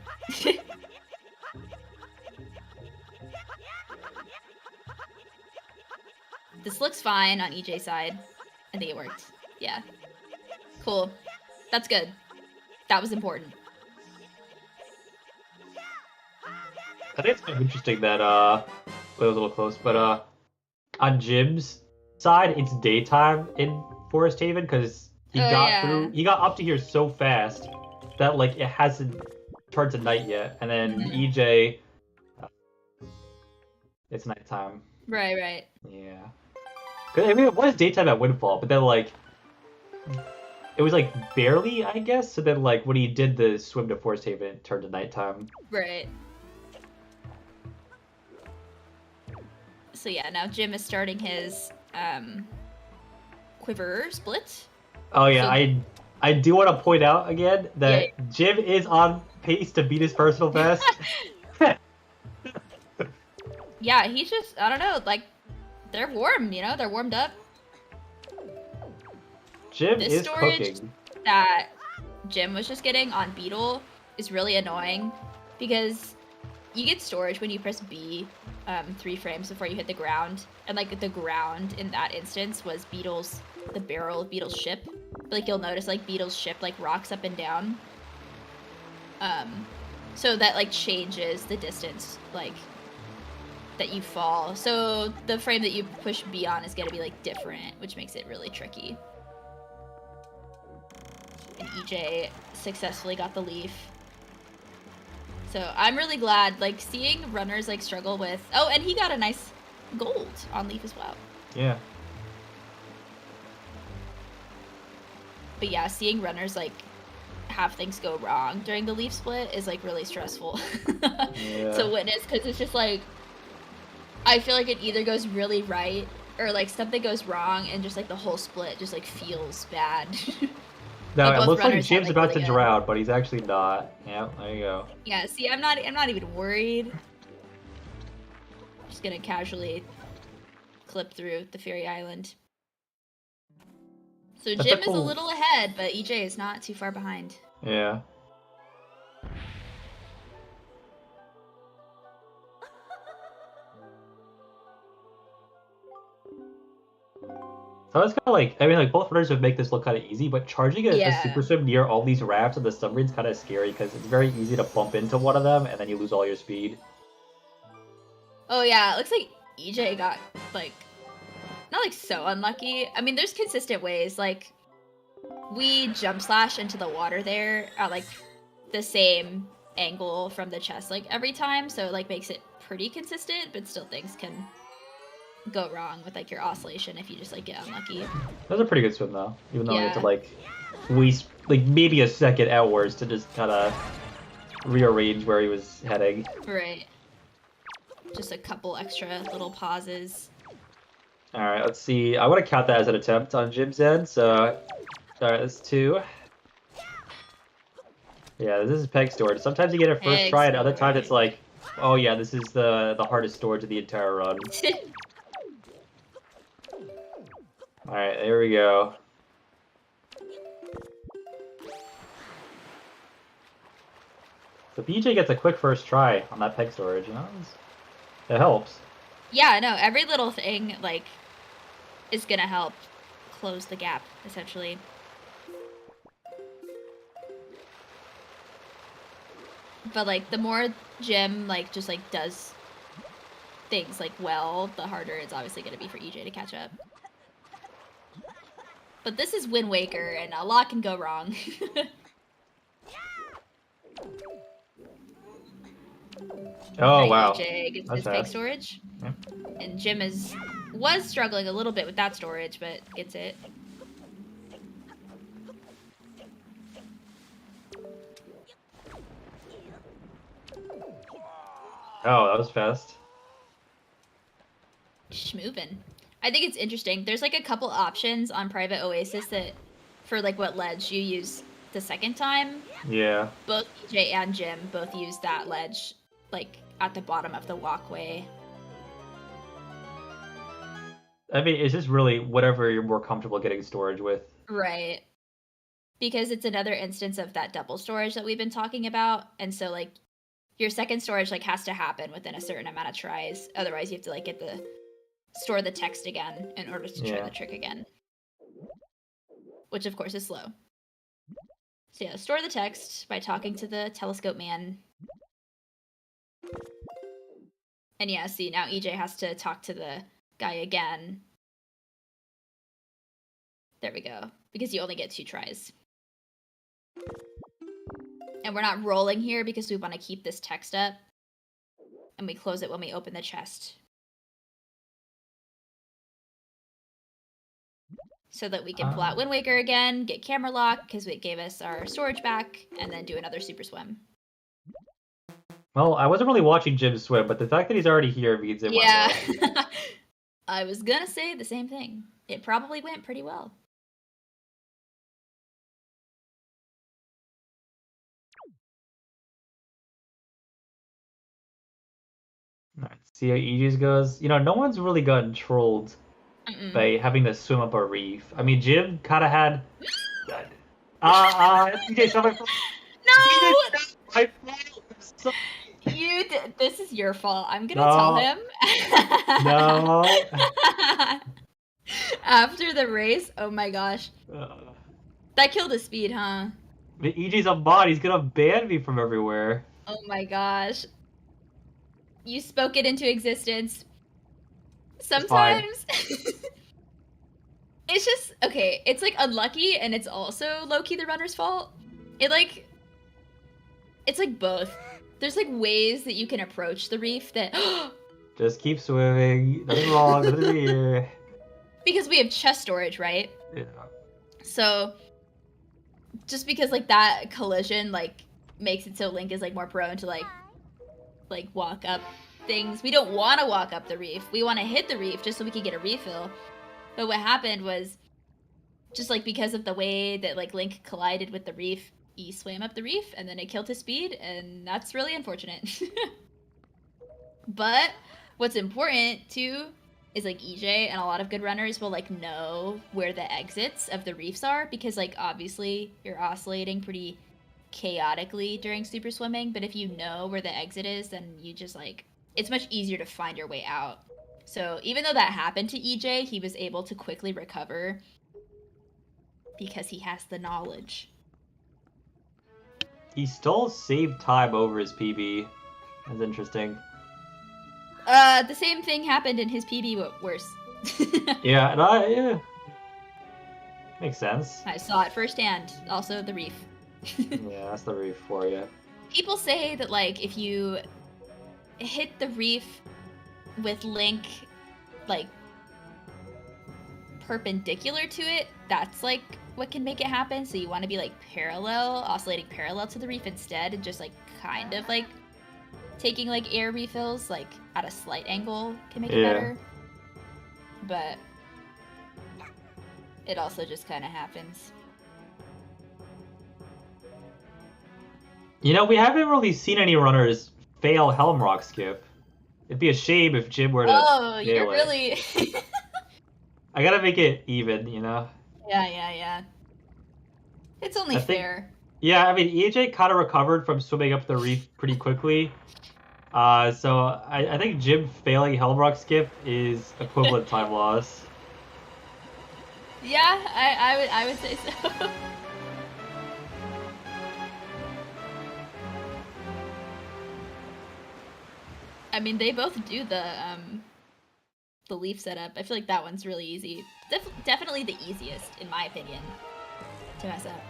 This looks fine on EJ's side. I think it worked. Yeah. Cool. That's good. That was important. I think it's kind of interesting that, it was a little close, but, on Jim's side, it's daytime in Forest Haven, because he got up to here so fast that, like, it hasn't turned to night yet, and then EJ, it's nighttime. Right. Yeah. Cause, I mean, it was daytime at Windfall, but then, like, it was, like, barely, I guess, so then, like, when he did the swim to Forest Haven, it turned to nighttime. Right. So yeah, now Jim is starting his, quiver split. Oh yeah, So... I do want to point out again that Jim is on pace to beat his personal best. Yeah, he's just, I don't know, like, they're warm, you know? They're warmed up. Jim this is storage cooking. That Jim was just getting on Beetle is really annoying because you get storage when you press B 3 frames before you hit the ground. And, like, the ground in that instance was the barrel of Beetle's ship. Like, you'll notice, like, Beetle's ship, like, rocks up and down. So that, like, changes the distance, like, that you fall. So the frame that you push B on is going to be, like, different, which makes it really tricky. And EJ successfully got the leaf. So I'm really glad, like, seeing runners, like, struggle with... Oh, and he got a nice gold on leaf as well. Yeah. But yeah, seeing runners, like, have things go wrong during the leaf split is, like, really stressful to witness, because it's just, like, I feel like it either goes really right or, like, something goes wrong and just, like, the whole split just, like, feels bad. No, it looks like Jim's about to drown, but he's actually not. Yeah, there you go. Yeah, see, I'm not even worried. Just gonna casually clip through the Fairy Island. So Jim is a little ahead, but EJ is not too far behind. Yeah. So it's kind of like, I mean, like, both runners would make this look kind of easy, but charging a super swim near all these rafts and the submarine's kind of scary because it's very easy to bump into one of them and then you lose all your speed. Oh yeah, it looks like EJ got, like, not, like, so unlucky. I mean, there's consistent ways, like, we jump slash into the water there at, like, the same angle from the chest, like, every time, so it, like, makes it pretty consistent, but still things can go wrong with, like, your oscillation if you just, like, get unlucky. That was a pretty good swim, though, even though we had to, like, waste, like, maybe a second outwards to just kind of rearrange where he was heading. Right. Just a couple extra little pauses. Alright, let's see. I want to count that as an attempt on Jim's end, so... Alright, that's 2. Yeah, this is peg storage. Sometimes you get it first try, and other times it's like, oh yeah, this is the hardest storage of the entire run. Alright, there we go. So BJ gets a quick first try on that peg storage, you know? It helps. Yeah, no, every little thing, like, is gonna help close the gap, essentially. But like the more Jim like just like does things like well, the harder it's obviously gonna be for EJ to catch up. But this is Wind Waker, and a lot can go wrong. Oh wow! EJ gets his fake storage, and Jim was struggling a little bit with that storage, but gets it. Oh, that was fast. Schmoovin'. I think it's interesting. There's like a couple options on Private Oasis that, for like what ledge you use the second time. Yeah. Both EJ and Jim both use that ledge, like at the bottom of the walkway. I mean, it's just really whatever you're more comfortable getting storage with. Right. Because it's another instance of that double storage that we've been talking about, and so like your second storage like has to happen within a certain amount of tries. Otherwise, you have to like store the text again in order to try the trick again, which of course is slow. So yeah, store the text by talking to the telescope man. And yeah, see, now EJ has to talk to the guy again. There we go. Because you only get 2 tries. And we're not rolling here because we want to keep this text up. And we close it when we open the chest. So that we can pull out Wind Waker again, get camera lock, because it gave us our storage back, and then do another super swim. Well, I wasn't really watching Jim swim, but the fact that he's already here means it went well. I was gonna say the same thing. It probably went pretty well. Alright, see how EJ's goes. You know, no one's really gotten trolled by having to swim up a reef. I mean, Jim kind of had... EJ, stop my fault. No! My fault. You did. This is your fault. I'm gonna tell him. No. After the race, oh my gosh. That killed his speed, huh? The EJ's a bot. He's gonna ban me from everywhere. Oh my gosh. You spoke it into existence. Sometimes it's just okay. It's like unlucky, and it's also low-key the runner's fault. It's like both. There's like ways that you can approach the reef that just keep swimming. Nothing wrong. Nothing here. Because we have chest storage, right? Yeah. So just because like that collision like makes it so Link is like more prone to like walk up things. We don't want to walk up the reef. We want to hit the reef just so we can get a refill. But what happened was just like because of the way that like Link collided with the reef, he swam up the reef and then it killed his speed, and that's really unfortunate. But what's important too is like EJ and a lot of good runners will like know where the exits of the reefs are, because like obviously you're oscillating pretty chaotically during super swimming, but if you know where the exit is, then you just like it's much easier to find your way out. So even though that happened to EJ, he was able to quickly recover because he has the knowledge. He still saved time over his PB. That's interesting. The same thing happened in his PB, but worse. Yeah, makes sense. I saw it firsthand. Also, the reef. Yeah, that's the reef for you. People say that, like, if you hit the reef with Link, like, perpendicular to it, that's, like, what can make it happen. So you want to be, like, oscillating parallel to the reef instead, and just, like, kind of, like, taking, like, air refills, like, at a slight angle can make it better. But it also just kind of happens. You know, we haven't really seen any runners fail Helm Rock skip. It'd be a shame if Jim were to you're really... I gotta make it even, you know? Yeah. It's only fair. Yeah, I mean, EJ kind of recovered from swimming up the reef pretty quickly. So I think Jim failing Helm Rock skip is equivalent time loss. Yeah, I would say so. I mean, they both do the leaf setup. I feel like that one's really easy. Definitely the easiest, in my opinion, to mess up.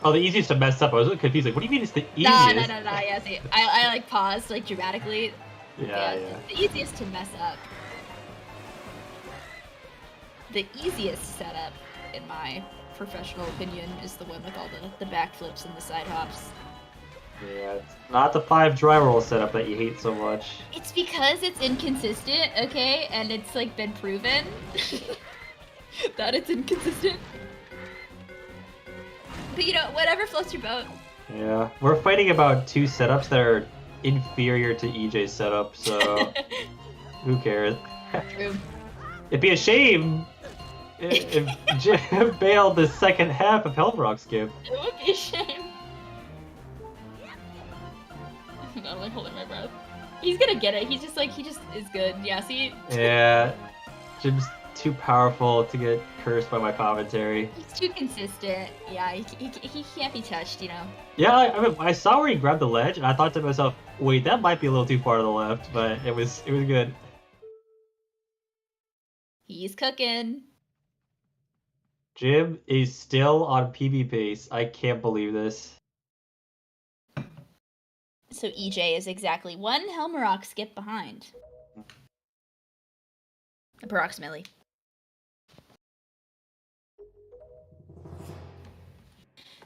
Oh, the easiest to mess up. I was a little confused. Like, what do you mean it's the easiest? No. Yeah, see, I like paused like dramatically. Yeah. The easiest to mess up. The easiest setup, in my professional opinion, is the one with all the backflips and the side hops. Yeah, it's not the 5 dry roll setup that you hate so much. It's because it's inconsistent, okay? And it's like been proven that it's inconsistent. But you know, whatever floats your boat. Yeah, we're fighting about 2 setups that are inferior to EJ's setup, so who cares? True. It'd be a shame if Jim bailed the second half of Hellrock Skip. It would be a shame. I'm like holding my breath. He's gonna get it. He just is good. Yeah, see? Yeah, Jim's too powerful to get cursed by my commentary. He's too consistent. Yeah, he can't be touched, you know? Yeah, I mean, I saw where he grabbed the ledge, and I thought to myself, wait, that might be a little too far to the left, but it was good. He's cooking. Jim is still on PB pace. I can't believe this. So EJ is exactly 1 Helmarock skip behind. Approximately.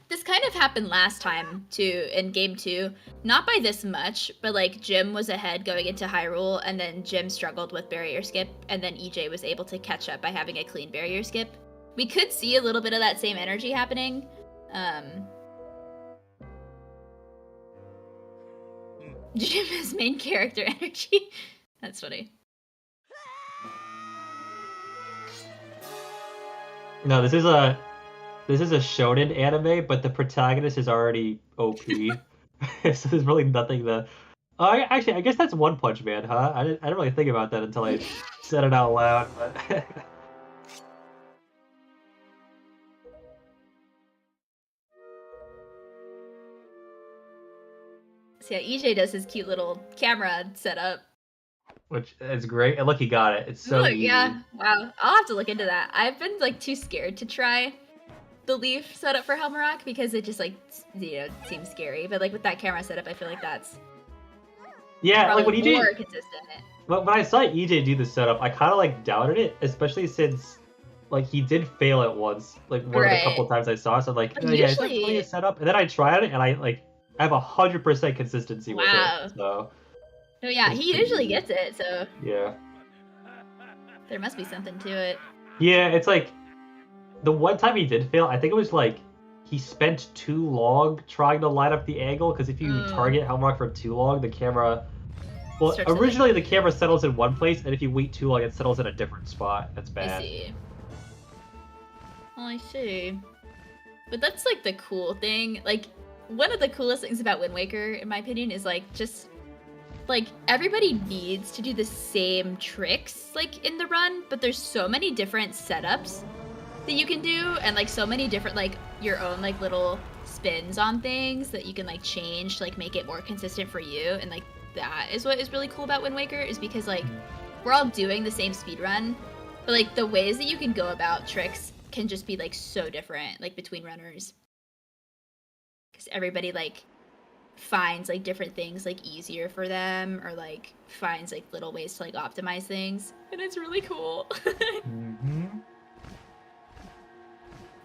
This kind of happened last time, too, in Game 2. Not by this much, but like Jim was ahead going into Hyrule, and then Jim struggled with barrier skip, and then EJ was able to catch up by having a clean barrier skip. We could see a little bit of that same energy happening. Jim has main character energy. That's funny. No, this is a shonen anime, but the protagonist is already OP. So there's really nothing to. Oh, actually, I guess that's One Punch Man, huh? I didn't really think about that until I said it out loud. But... So yeah, EJ does his cute little camera setup. Which is great. And look, he got it. It's so easy. Yeah, wow. I'll have to look into that. I've been like too scared to try the leaf setup for Helmarock because it just like, you know, seems scary. But like with that camera setup, I feel like that's like when EJ more consistent. But when I saw EJ do the setup, I kind of like doubted it, especially since like he did fail it once, like one of the couple times I saw. So I'm like, oh, yeah, is that really a setup? And then I tried it, and I have 100% consistency with it. So. Oh yeah, he usually gets it. So. Yeah. There must be something to it. Yeah, it's like the one time he did fail, I think it was like he spent too long trying to line up the angle, because if you target Helmarock for too long, the camera. Well, originally the camera settles in one place, and if you wait too long, it settles in a different spot. That's bad. I see. Well, I see. But that's like the cool thing. Like, one of the coolest things about Wind Waker, in my opinion, is like just like everybody needs to do the same tricks like in the run, but there's so many different setups that you can do, and like so many different like your own like little spins on things that you can like change to like make it more consistent for you. And like that is what is really cool about Wind Waker, is because like we're all doing the same speedrun, but like the ways that you can go about tricks can just be like so different like between runners, because everybody like finds like different things like easier for them, or like finds like little ways to like optimize things, and it's really cool.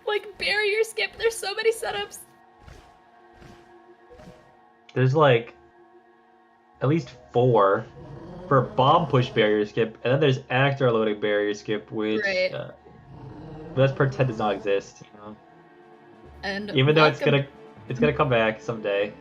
Like barrier skip, there's so many setups. There's like at least 4 for bomb push barrier skip, and then there's actor loading barrier skip, which let's pretend does not exist, you know. And even though it's gonna come back someday.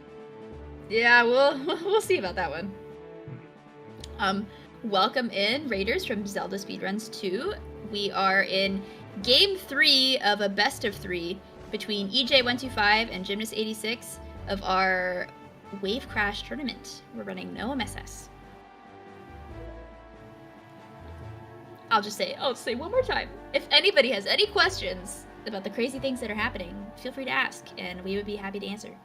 Yeah, we'll see about that one. Welcome in, Raiders from ZeldaSpeedRuns 2. We are in Game 3 of a best of 3 between EJ125 and gymnast86 of our WaveCrash tournament. We're running no MSS. I'll say one more time. If anybody has any questions about the crazy things that are happening, feel free to ask, and we would be happy to answer.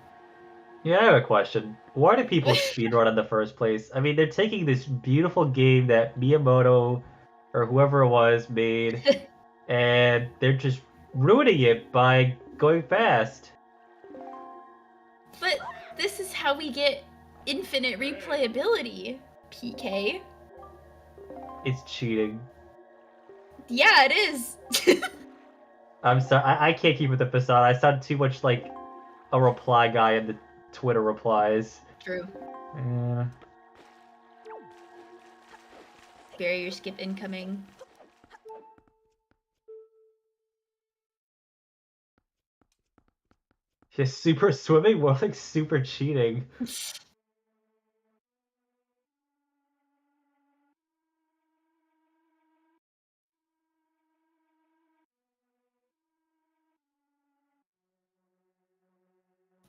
Yeah, I have a question. Why do people speedrun in the first place? I mean, they're taking this beautiful game that Miyamoto or whoever it was made, and they're just ruining it by going fast. But this is how we get infinite replayability, PK. It's cheating. Yeah, it is. I'm sorry, I can't keep with the facade. I sound too much like a reply guy in the Twitter replies. True. Yeah. Barrier skip incoming. Just super swimming, more like super cheating.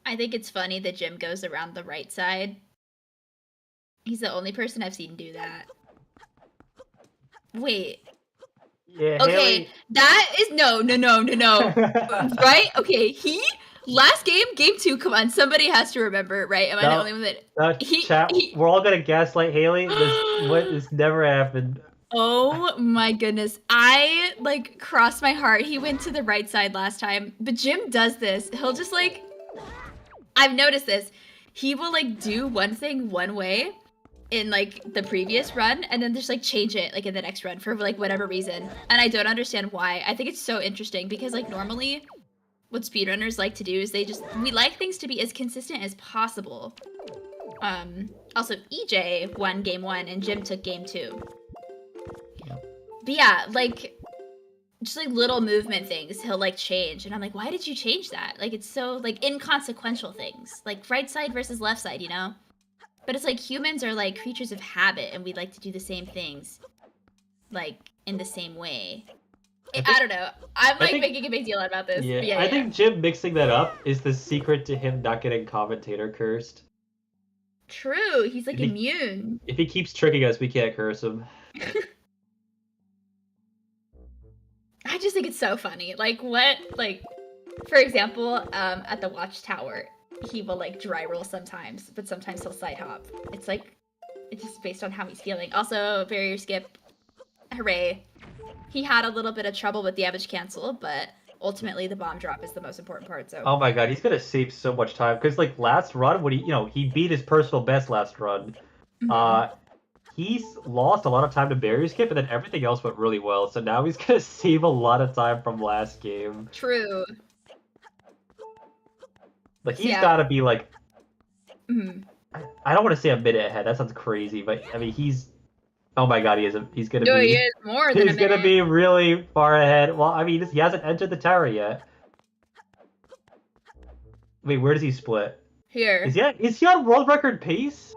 I think it's funny that Jim goes around the right side. He's the only person I've seen do that. Wait. Yeah. Okay, Haley... that is no. Right? Okay, last game 2. Come on, somebody has to remember, right? Am I the only one that? We're all gonna gaslight Haley. This never happened. Oh my goodness. I like crossed my heart. He went to the right side last time. But Jim does this. He'll just like, I've noticed this. He will like do one thing one way in like the previous run and then just like change it like in the next run for like whatever reason. And I don't understand why. I think it's so interesting because like normally what speedrunners like to do is we like things to be as consistent as possible. Also EJ won game 1 and Jim took game 2. But yeah, like, just like little movement things he'll like change. And I'm like, why did you change that? Like, it's so like inconsequential things. Like right side versus left side, you know? But it's like humans are like creatures of habit and we like to do the same things. Like, in the same way. I don't know. I'm like making a big deal about this. Yeah, I think Jim mixing that up is the secret to him not getting commentator cursed. True, he's like immune. If he keeps tricking us, we can't curse him. I just think it's so funny. Like, what, like, for example, at the Watchtower, he will, like, dry roll sometimes, but sometimes he'll side hop. It's, like, it's just based on how he's feeling. Also, barrier skip, hooray. He had a little bit of trouble with damage cancel, but ultimately the bomb drop is the most important part, so. Oh my god, he's gonna save so much time, because, like, last run, when he beat his personal best last run, he's lost a lot of time to barrier skip, and then everything else went really well. So now he's gonna save a lot of time from last game. True. Like he's gotta be like, I don't want to say a minute ahead. That sounds crazy, but I mean he's. Oh my god, he's gonna be. He is more than a minute. He's gonna be really far ahead. Well, I mean he hasn't entered the tower yet. Wait, where does he split? Here. Is he on world record pace?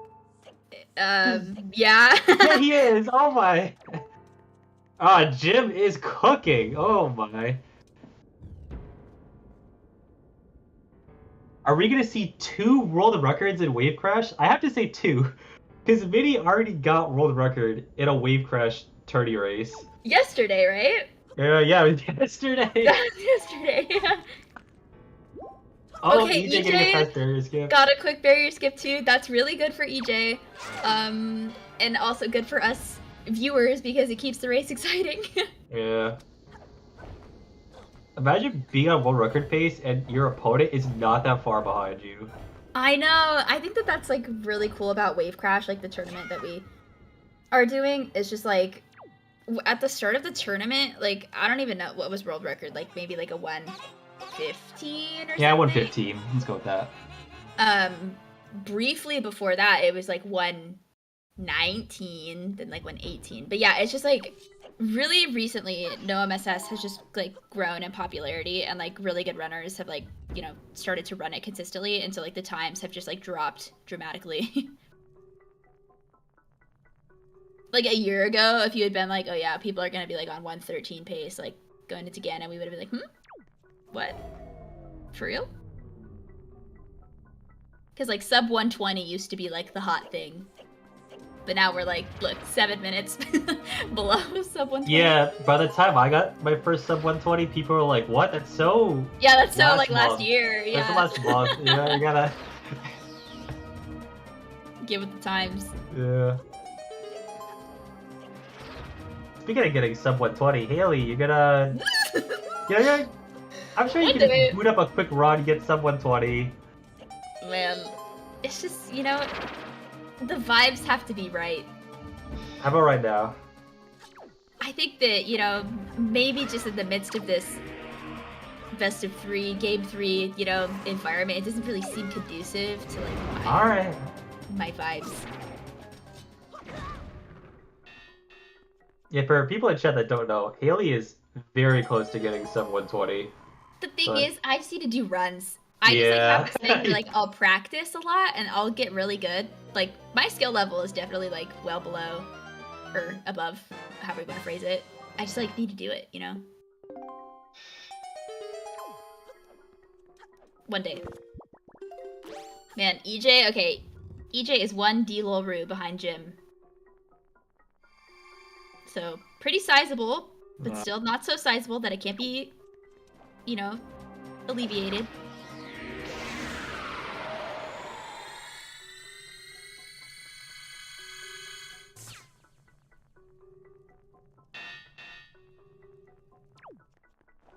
Yeah. Yeah, he is. Oh my. Jim is cooking. Oh my. Are we gonna see 2 world records in WaveCrash? I have to say 2, because Vinny already got world record in a WaveCrash tourney race. Yesterday, right? Yeah, it was yesterday. Yesterday. Oh, okay, EJ getting a fast barrier skip. Got a quick barrier skip too. That's really good for EJ. And also good for us viewers because it keeps the race exciting. Yeah. Imagine being on world record pace and your opponent is not that far behind you. I know. I think that's like really cool about WaveCrash, like the tournament that we are doing. Is just like at the start of the tournament, like I don't even know what was world record, like maybe like a 115 or something. Yeah, 115. Let's go with that. Briefly before that, it was like 119, then like 118. But yeah, it's just like really recently, no MSS has just like grown in popularity, and like really good runners have like started to run it consistently, and so like the times have just like dropped dramatically. Like a year ago, if you had been like, oh yeah, people are gonna be like on 113 pace, like going into Ghana, we would have been like, what? For real? Because like sub 120 used to be like the hot thing. But now we're like, look, 7 minutes below sub 120. Yeah, by the time I got my first sub 120, people were like, "What? That's so." Yeah, that's so like last year. Yeah. That's the last month. Yeah, you gotta get with the times. Yeah. Speaking of getting sub 120, Haley, you gotta. Yeah. I'm sure you can just boot up a quick run, get sub 120. Man, it's just, you know, the vibes have to be right. How about right now? I think that, you know, maybe just in the midst of this best of 3, game 3, you know, environment, it doesn't really seem conducive to like my vibes. Yeah, for people in chat that don't know, Haley is very close to getting sub 120. The thing is, I just need to do runs. I just like have this thing where like I'll practice a lot and I'll get really good. Like my skill level is definitely like well below or above, however you want to phrase it. I just like need to do it, you know? One day. Man, EJ, okay. EJ is 1 D-Lol-Ru behind Jim. So, pretty sizable, but still not so sizable that it can't be, you know, alleviated.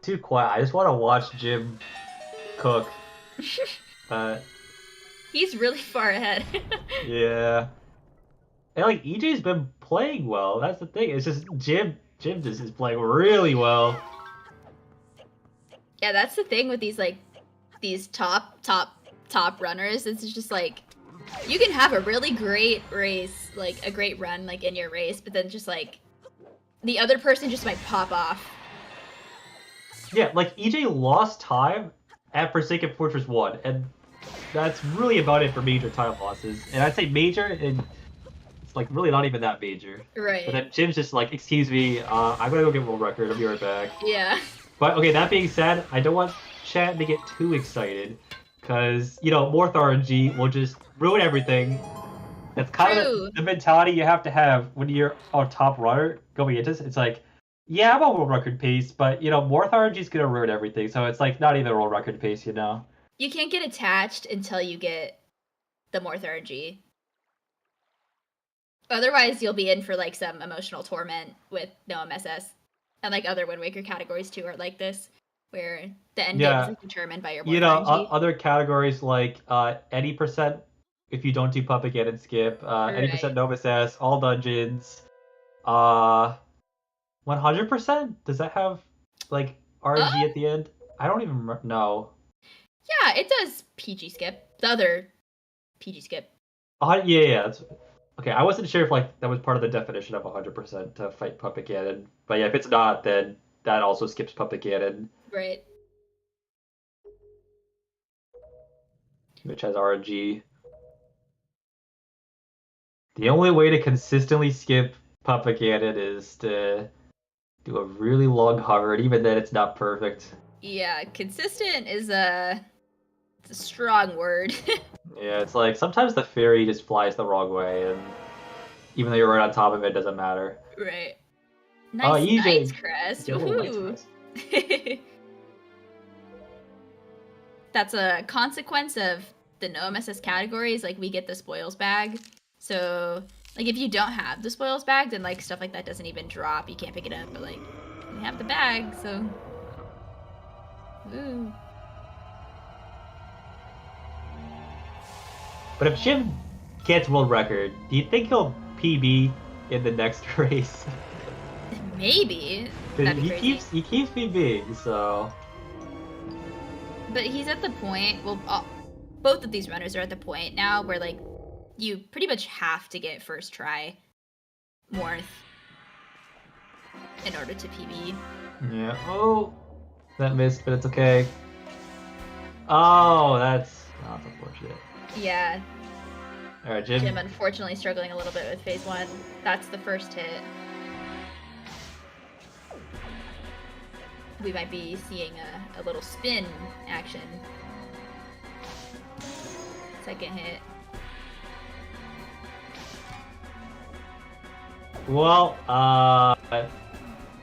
Too quiet. I just want to watch Jim cook. He's really far ahead. Yeah. And like EJ's been playing well. That's the thing. It's just Jim just is playing really well. Yeah, that's the thing with these like these top runners. It's just like you can have a really great race, like a great run like in your race, but then just like the other person just might pop off. Yeah, like EJ lost time at Forsaken Fortress 1, and that's really about it for major time losses. And I'd say major, and it's like really not even that major. Right. But then Jim's just like, excuse me, I'm gonna go get world record, I'll be right back. Yeah. But okay, that being said, I don't want chat to get too excited, because, you know, Morth RNG will just ruin everything. That's kind of the mentality you have to have when you're a top runner going into this. It's like, yeah, I'm a world record pace, but, you know, Morth RNG is going to ruin everything, so it's like not even a world record pace, you know? You can't get attached until you get the Morth RNG. Otherwise, you'll be in for like some emotional torment with no MSS. And like other Wind Waker categories too are like this, where the end game is like, determined by your Morth RNG. Other categories like any percent if you don't do Puppet Get and skip, any percent no MSS, all dungeons, 100%? Does that have like RNG at the end? I don't even know. Yeah, it does PG skip. The other PG skip. Yeah. Okay, I wasn't sure if like that was part of the definition of 100% to fight Puppet Cannon. But yeah, if it's not, then that also skips Puppet Cannon. Right. Which has RNG. The only way to consistently skip Puppet Cannon is to do a really long hover, and even then it's not perfect. Yeah, consistent is it's a strong word. Yeah, it's like sometimes the fairy just flies the wrong way, and even though you're right on top of it, doesn't matter. Right. Nice Knight's Crest. Woohoo! That's a consequence of the no MSS categories. Like, we get the spoils bag. So, like, if you don't have the spoils bag, then, like, stuff like that doesn't even drop. You can't pick it up, but, like, we have the bag, so... Woo. But if Jim gets world record, do you think he'll PB in the next race? Maybe. He keeps PBing, so... But he's at the point, well, both of these runners are at the point now where, like, you pretty much have to get first try Morth in order to PB. Yeah. Oh, that missed, but it's okay. Oh, that's unfortunate. Yeah. All right, Jim. Jim unfortunately struggling a little bit with phase 1. That's the first hit. We might be seeing a little spin action. Second hit. Well,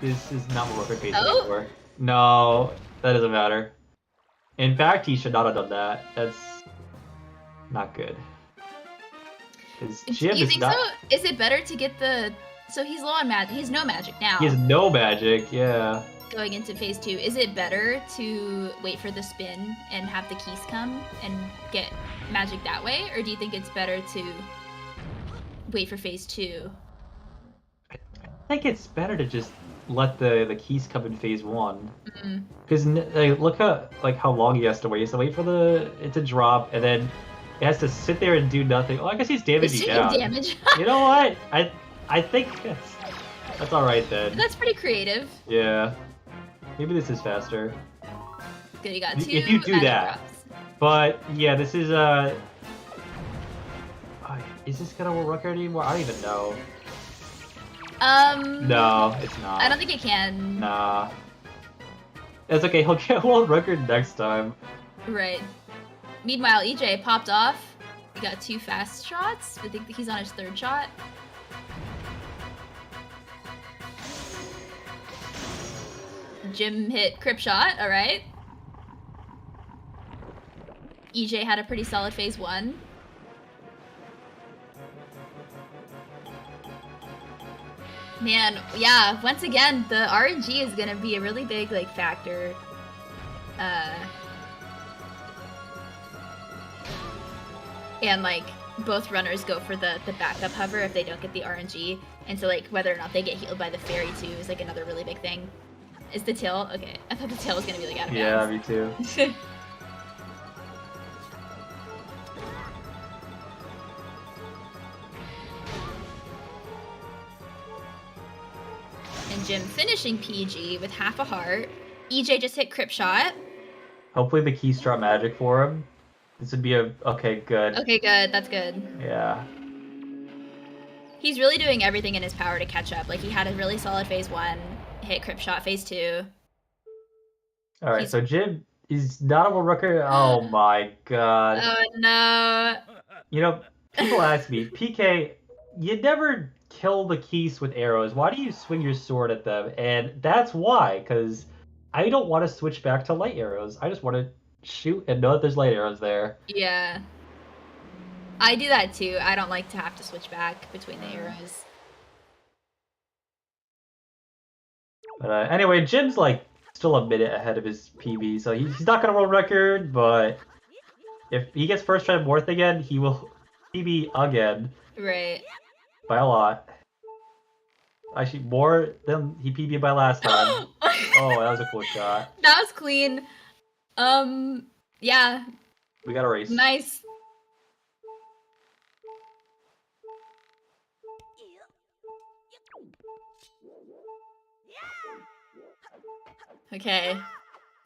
this is not what we're facing anymore. No, that doesn't matter. In fact, he should not have done that. That's not good. You think so? Is it better to get the... So he's low on magic. He has no magic now. He has no magic, yeah. Going into phase 2, is it better to wait for the spin and have the keys come and get magic that way? Or do you think it's better to wait for phase 2? I think it's better to just let the keys come in phase 1. Because look how long he has to wait. He has to wait for it to drop, and then it has to sit there and do nothing. Oh, I guess he's damaging down. Damage. You know what? I think that's all right then. That's pretty creative. Yeah. Maybe this is faster. Good, you got 2 if you do that. drops. But yeah, this is is this gonna work anymore? I don't even know. No, it's not. I don't think it can. Nah. It's okay, he'll get world record next time. Right. Meanwhile, EJ popped off. He got 2 fast shots. I think he's on his 3rd shot. Jim hit Crip Shot, alright. EJ had a pretty solid phase 1. Man, yeah, once again, the RNG is gonna be a really big, like, factor. And, like, both runners go for the backup hover if they don't get the RNG. And so, like, whether or not they get healed by the fairy, too, is, like, another really big thing. Is the tail? Okay, I thought the tail was gonna be, like, out of bounds. Yeah, me too. And Jim finishing PG with half a heart. EJ just hit Crip Shot. Hopefully the keys drop magic for him. This would be okay, good. Okay, good. That's good. Yeah. He's really doing everything in his power to catch up. Like, he had a really solid phase 1, hit Crip Shot phase 2. Alright, so Jim is not a world record. Oh my god. Oh no. You know, people ask me, PK, you never kill the keys with arrows. Why do you swing your sword at them? And that's why, because I don't want to switch back to light arrows. I just want to shoot and know that there's light arrows there. Yeah. I do that too. I don't like to have to switch back between the arrows. But anyway, Jim's like still a minute ahead of his PB, so he's not going to world record, but if he gets first try Morth again, he will PB again. Right. By a lot. Actually, more than he PB'd by last time. Oh, that was a cool shot. That was clean. Yeah. We got a race. Nice. Okay.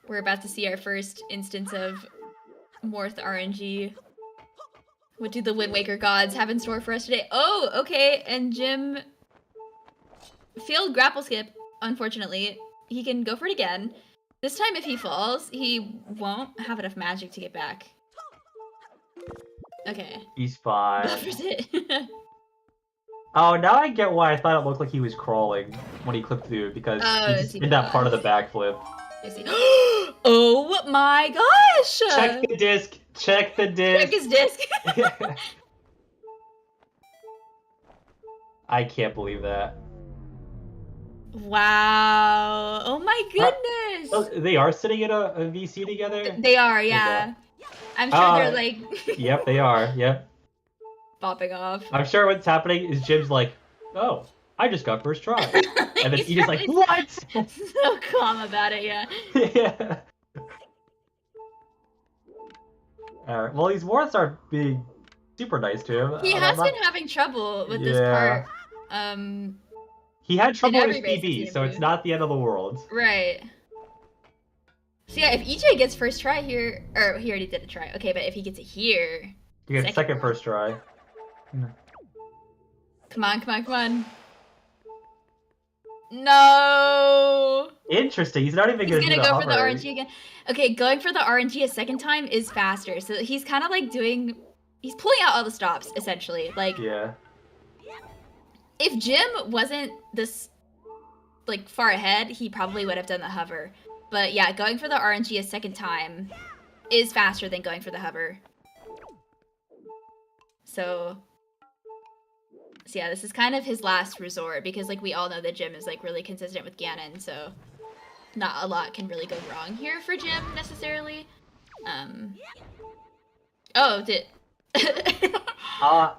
We're about to see our first instance of Morth RNG. What do the Wind Waker gods have in store for us today? Oh, okay. And Jim failed grapple skip, unfortunately. He can go for it again. This time, if he falls, he won't have enough magic to get back. Okay. He's fine. Buffers it. Oh, now I get why I thought it looked like he was crawling when he clipped through, because he did that part of the backflip. I see. Oh my gosh! Check the disc! Check the disc! Check his disc! I can't believe that. Wow! Oh my goodness! Oh, they are sitting in a VC together? They are, yeah. I'm sure they're like... Yep, they are, yep. Bopping off. I'm sure what's happening is Jim's like, oh, I just got first try. And then Edith's like, what? So calm about it, yeah. Yeah. Alright, well, these Morths are being super nice to him. He has been having trouble with this part. He had trouble with his PB, so it's not the end of the world. Right. So yeah, if EJ gets first try here, or he already did a try. Okay, but if he gets it here... You get second first try. Come on, come on, come on. No! Interesting, he's not even gonna go for the RNG again. Okay, going for the RNG a second time is faster. So he's kind of like doing... He's pulling out all the stops, essentially. Like... Yeah. If Jim wasn't this, like, far ahead, he probably would have done the hover. But yeah, going for the RNG a second time is faster than going for the hover. So yeah, this is kind of his last resort because, like, we all know that Jim is, like, really consistent with Ganon, so not a lot can really go wrong here for Jim, necessarily. Oh, did... I'm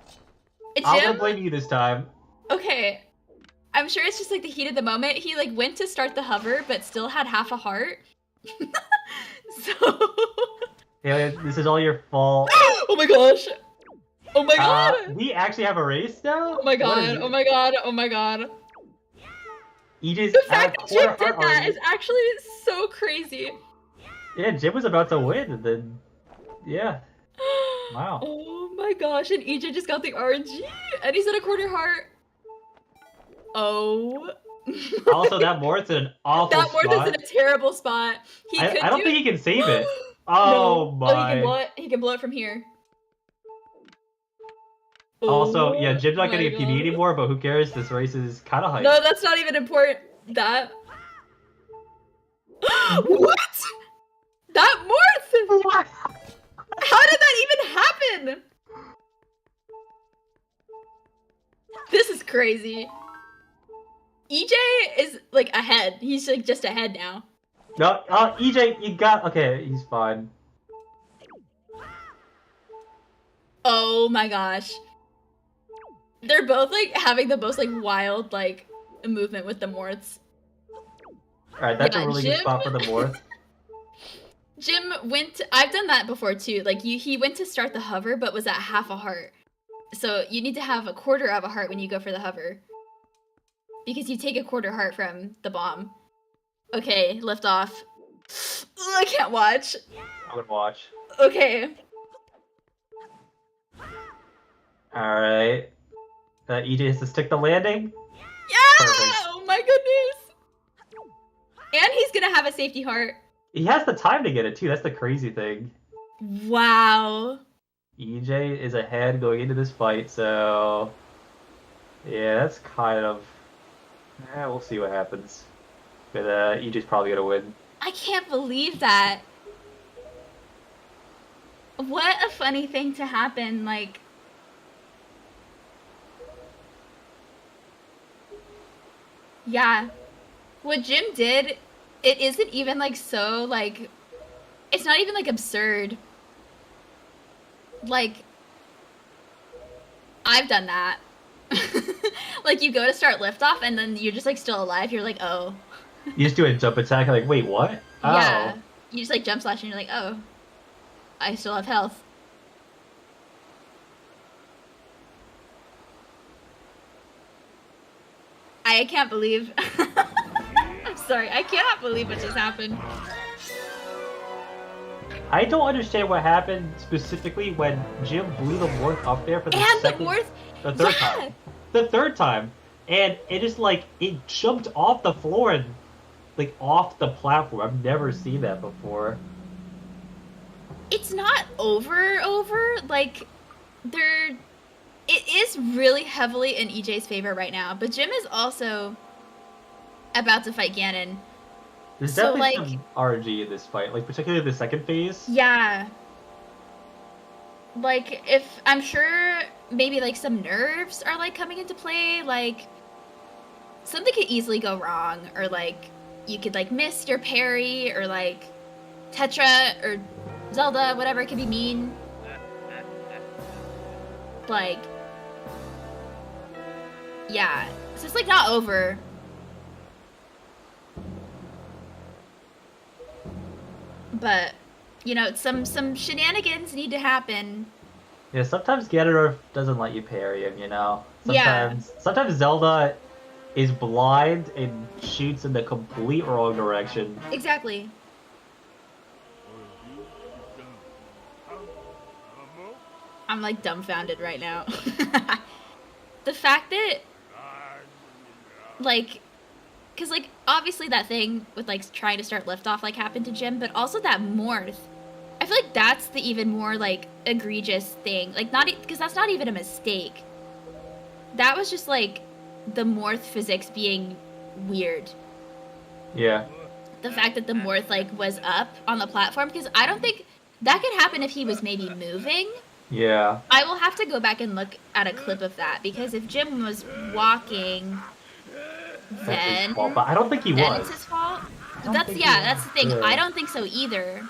Jim? gonna blame you this time. Okay. I'm sure it's just, like, the heat of the moment. He, like, went to start the hover, but still had half a heart. So... Yeah, this is all your fault. Oh my gosh! Oh my god! We actually have a race now? Oh my god, oh my god, oh my god. EJ's The fact that Jim did that is actually so crazy. Yeah, Jim was about to win, and then... Yeah. Wow. Oh my gosh, and EJ just got the RNG, and he's at a quarter heart. Oh. Also, that Mort's in an awful spot. That Mort is in a terrible spot. I don't think he can save it. Oh no. my. Oh, he can blow it from here. Also, yeah, Jim's not getting a PB anymore, but who cares? This race is kind of hype. No, that's not even important. That. What? That Morth! What? How did that even happen? This is crazy. EJ is, like, ahead. He's, like, just ahead now. No, EJ, you got... Okay, he's fine. Oh my gosh. They're both, like, having the most, like, wild, like, movement with the Morths. Alright, that's a really good spot for the Morth. Jim went... I've done that before, too. Like, he went to start the hover, but was at half a heart. So you need to have a quarter of a heart when you go for the hover. Because you take a quarter heart from the bomb. Okay, lift off. Ugh, I can't watch. I would watch. Okay. Alright. EJ has to stick the landing. Yeah! Perfect. Oh my goodness! And he's gonna have a safety heart. He has the time to get it too, that's the crazy thing. Wow. EJ is ahead going into this fight, so... Yeah, that's kind of... we'll see what happens. But EJ's probably gonna win. I can't believe that. What a funny thing to happen, like... Yeah. What Jim did, it isn't even, like, so, like... It's not even, like, absurd. Like... I've done that. Like, you go to start liftoff, and then you're just, like, still alive. You're like, oh. You just do a jump attack, like, wait, what? Oh. Yeah. You just, like, jump slash, and you're like, oh. I still have health. I can't believe... I'm sorry, I cannot believe what just happened. I don't understand what happened specifically when Jim blew the Morth up there for the third time. The third time. And it just, like, it jumped off the floor and, like, off the platform. I've never seen that before. It's not over. Like, it is really heavily in EJ's favor right now, but Jim is also about to fight Ganon. There's definitely some RNG in this fight, like, particularly the second phase. Yeah. Like, if, I'm sure maybe, like, some nerves are, like, coming into play, like, something could easily go wrong, or, like, you could, like, miss your parry, or, like, Tetra, or Zelda, whatever, it could be mean. Like, yeah, it's just, like, not over. But, you know, some shenanigans need to happen. Yeah, sometimes Ganondorf doesn't let you parry him, you know? Sometimes Zelda is blind and shoots in the complete wrong direction. Exactly. I'm, like, dumbfounded right now. The fact that, like, because, like, obviously that thing with, like, trying to start liftoff, like, happened to Jim, but also that Morth. I feel like that's the even more, like, egregious thing. Like, not because that's not even a mistake. That was just, like, the Morph physics being weird. Yeah. The fact that the Morph like was up on the platform, because I don't think that could happen if he was maybe moving. Yeah. I will have to go back and look at a clip of that, because if Jim was walking, then his fault, but I don't think he was. It's his fault. That's the thing. Yeah. I don't think so either.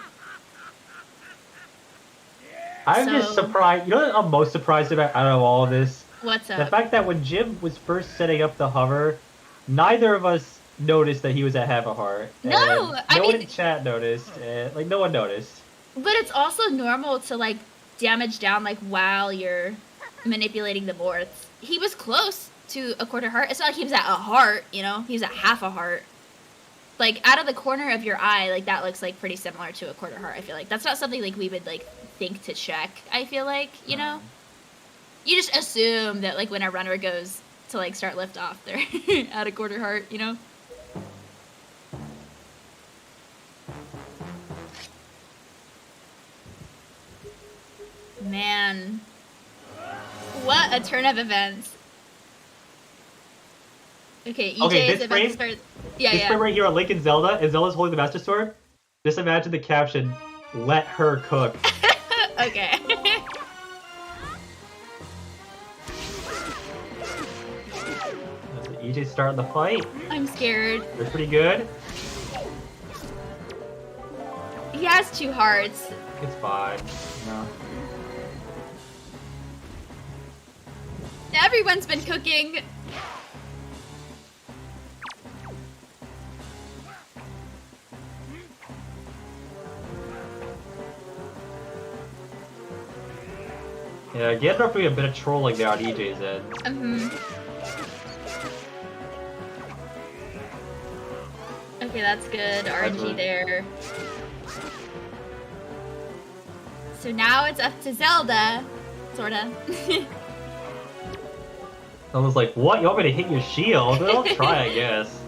I'm just surprised. You know what I'm most surprised about out of all of this? What's up? The fact that when Jim was first setting up the hover, neither of us noticed that he was at half a heart. No, I mean, no one in chat noticed. Like no one noticed. But it's also normal to like damage down like while you're manipulating the boards. He was close to a quarter heart. It's not like he was at a heart, you know? He was at half a heart. Like out of the corner of your eye, like that looks like pretty similar to a quarter heart. I feel like that's not something like we would like think to check. I feel like, you know, you just assume that like when a runner goes to like start lift off, they're at a quarter heart, you know. Man, what a turn of events. Okay, EJ is about to start. This frame right here on Link and Zelda, and Zelda's holding the Master Sword. Just imagine the caption, "Let her cook." Okay. EJ's starting the fight. I'm scared. They're pretty good. He has 2 hearts. It's fine. No. Everyone's been cooking. Yeah, Gandalf doing a bit of trolling there on EJ's end. Okay, that's good. RNG there. So now it's up to Zelda. Sorta. Zelda's like, what? You want me to hit your shield? Well, I'll try, I guess.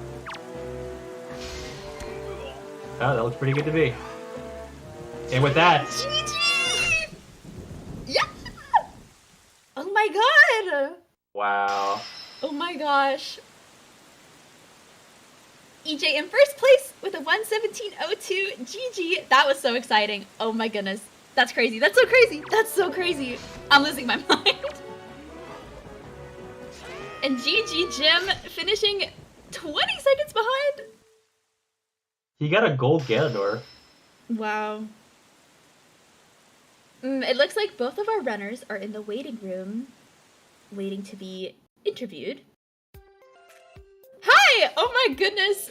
Oh, that looks pretty good to me. And with that... GG! Yeah! Oh my god! Wow. Oh my gosh. EJ in first place with a 1:17.02. GG. That was so exciting. Oh my goodness. That's crazy. That's so crazy. That's so crazy. I'm losing my mind. And GG Jim finishing 20 seconds behind. He got a gold Ganondorf. Wow. It looks like both of our runners are in the waiting room, waiting to be interviewed. Hi! Oh my goodness!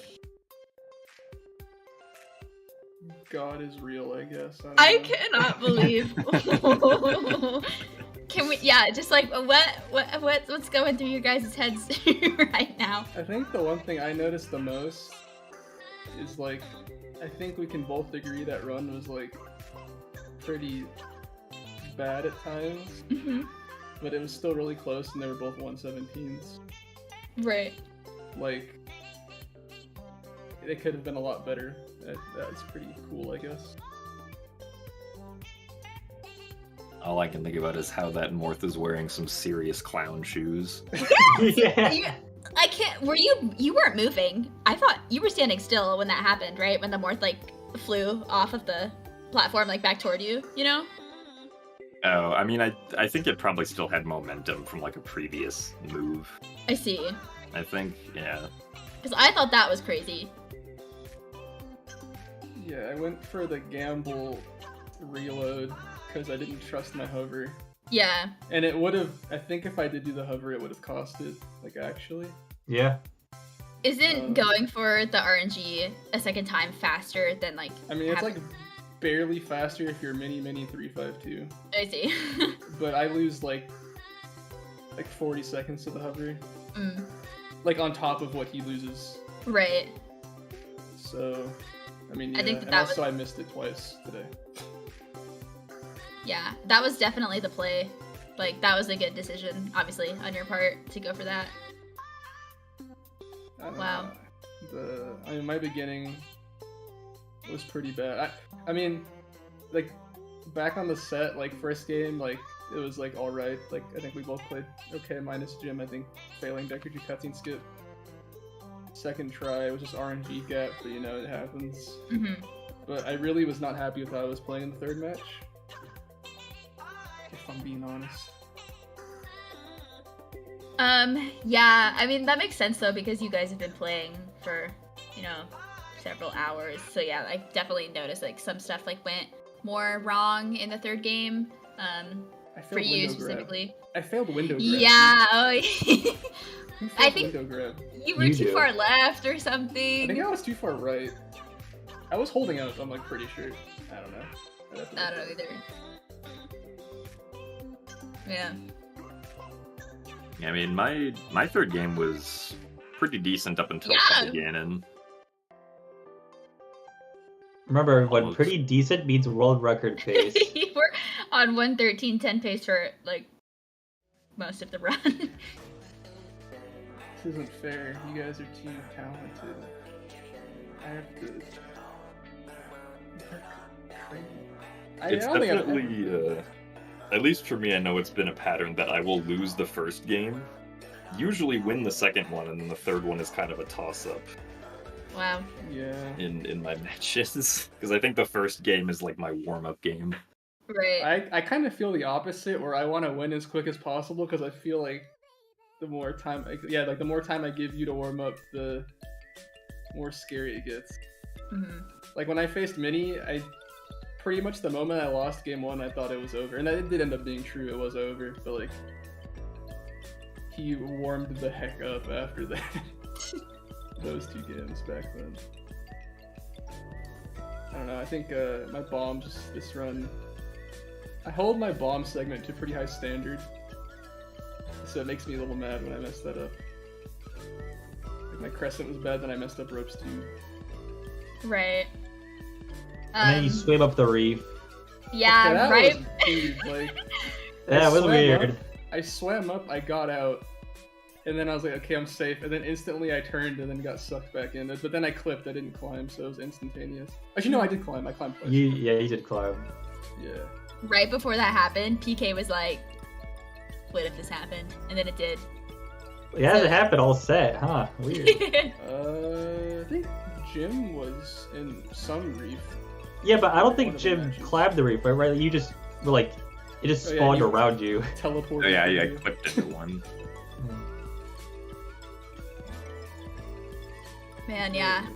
God is real, I guess. I cannot believe. Can we? Yeah, just like what's going through your guys' heads right now? I think the one thing I noticed the most is like, I think we can both agree that run was like pretty bad at times, but it was still really close, and they were both 1:17s. Right. Like, it could have been a lot better. That's pretty cool, I guess. All I can think about is how that Morph is wearing some serious clown shoes. Yeah. I can't. Were you weren't moving? I thought you were standing still when that happened, right? When the Morph like flew off of the platform like back toward you, you know? Oh, I mean, I think it probably still had momentum from like a previous move. I see. I think, yeah. Because I thought that was crazy. Yeah, I went for the gamble reload because I didn't trust my hover. Yeah. And it would have, I think if I did do the hover, it would have costed, like, actually. Yeah. Isn't going for the RNG a second time faster than, like... I mean, it's, like, barely faster if you're mini 352. I see. But I lose, like 40 seconds to the hover. Like, on top of what he loses. Right. So, I mean, yeah. I think and also I missed it twice today. Yeah, that was definitely the play. Like, that was a good decision, obviously, on your part, to go for that. Wow. I mean, my beginning was pretty bad. I mean, like, back on the set, like first game, like it was like all right. Like I think we both played okay, minus Jim. I think failing Deku cutscene skip. Second try, it was just RNG gap, but you know it happens. But I really was not happy with how I was playing in the third match. If I'm being honest. Yeah, I mean that makes sense though because you guys have been playing for, you know, several hours. So yeah, I definitely noticed like some stuff like went more wrong in the third game. For you specifically. I failed window grab. Yeah. Oh, I think window grab. You were too far left or something. I think I was too far right. I was holding out, I'm like pretty sure. I don't know. I don't know either. Yeah. Yeah, I mean, my third game was pretty decent up until Ganon. Remember, when pretty decent means world record pace. You were on 1:13.10 pace for like most of the run. This isn't fair. You guys are too talented. I have to. It's definitely, at least for me, I know it's been a pattern that I will lose the first game, usually win the second one, and then the third one is kind of a toss-up. Wow. Yeah. In my matches, because I think the first game is like my warm-up game. Right. I kind of feel the opposite, where I want to win as quick as possible, because I feel like the more time, the more time I give you to warm up, the more scary it gets. Like when I faced Minnie, pretty much the moment I lost game one, I thought it was over. And that did end up being true, it was over. But like, he warmed the heck up after that. Those two games back then. I don't know, I think my bombs this run... I hold my bomb segment to a pretty high standard. So it makes me a little mad when I mess that up. Like my crescent was bad, then I messed up ropes too. Right. And then you swim up the reef. Yeah, okay, right. Was weird, like, that was weird. I swam up, I got out, and then I was like, okay, I'm safe. And then instantly I turned and then got sucked back in. But then I clipped, I didn't climb, so it was instantaneous. Actually, no, I did climb. I climbed twice. Yeah, you did climb. Yeah. Right before that happened, PK was like, what if this happened? And then it did. Yeah, it happened all set, huh? Weird. I think Jim was in some reef. Yeah, but I don't think Jim climbed the reef, right? You just were like, it just spawned around you. Teleported. Oh yeah, I clipped into one. Man, yeah.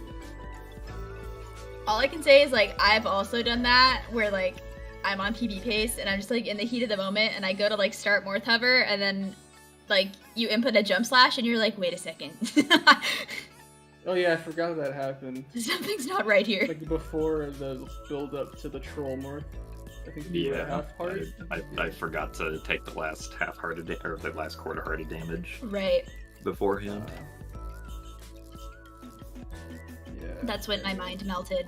All I can say is like I've also done that where like I'm on PB pace and I'm just like in the heat of the moment and I go to like start Morth Hover and then like you input a jump slash and you're like, wait a second. Oh yeah, I forgot that happened. Something's not right here. Like before the build up to the troll morph. I think you were half heart. I forgot to take the last half-hearted or the last quarter-hearted damage. Right. Beforehand. Yeah. That's when my mind melted.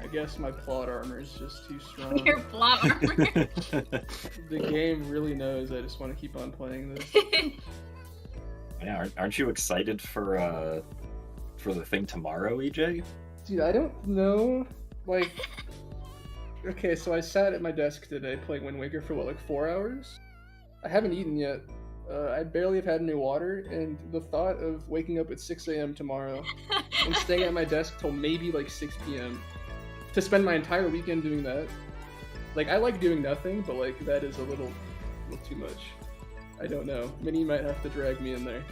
I guess my plot armor is just too strong. Your plot armor. The game really knows I just want to keep on playing this. Yeah, aren't you excited for the thing tomorrow, EJ? Dude, I don't know. Like, okay, so I sat at my desk today playing Wind Waker for what, like 4 hours? I haven't eaten yet. I barely have had any water, and the thought of waking up at 6 a.m. tomorrow and staying at my desk till maybe like 6 p.m. to spend my entire weekend doing that. Like, I like doing nothing, but like that is a little too much. I don't know. Minnie might have to drag me in there.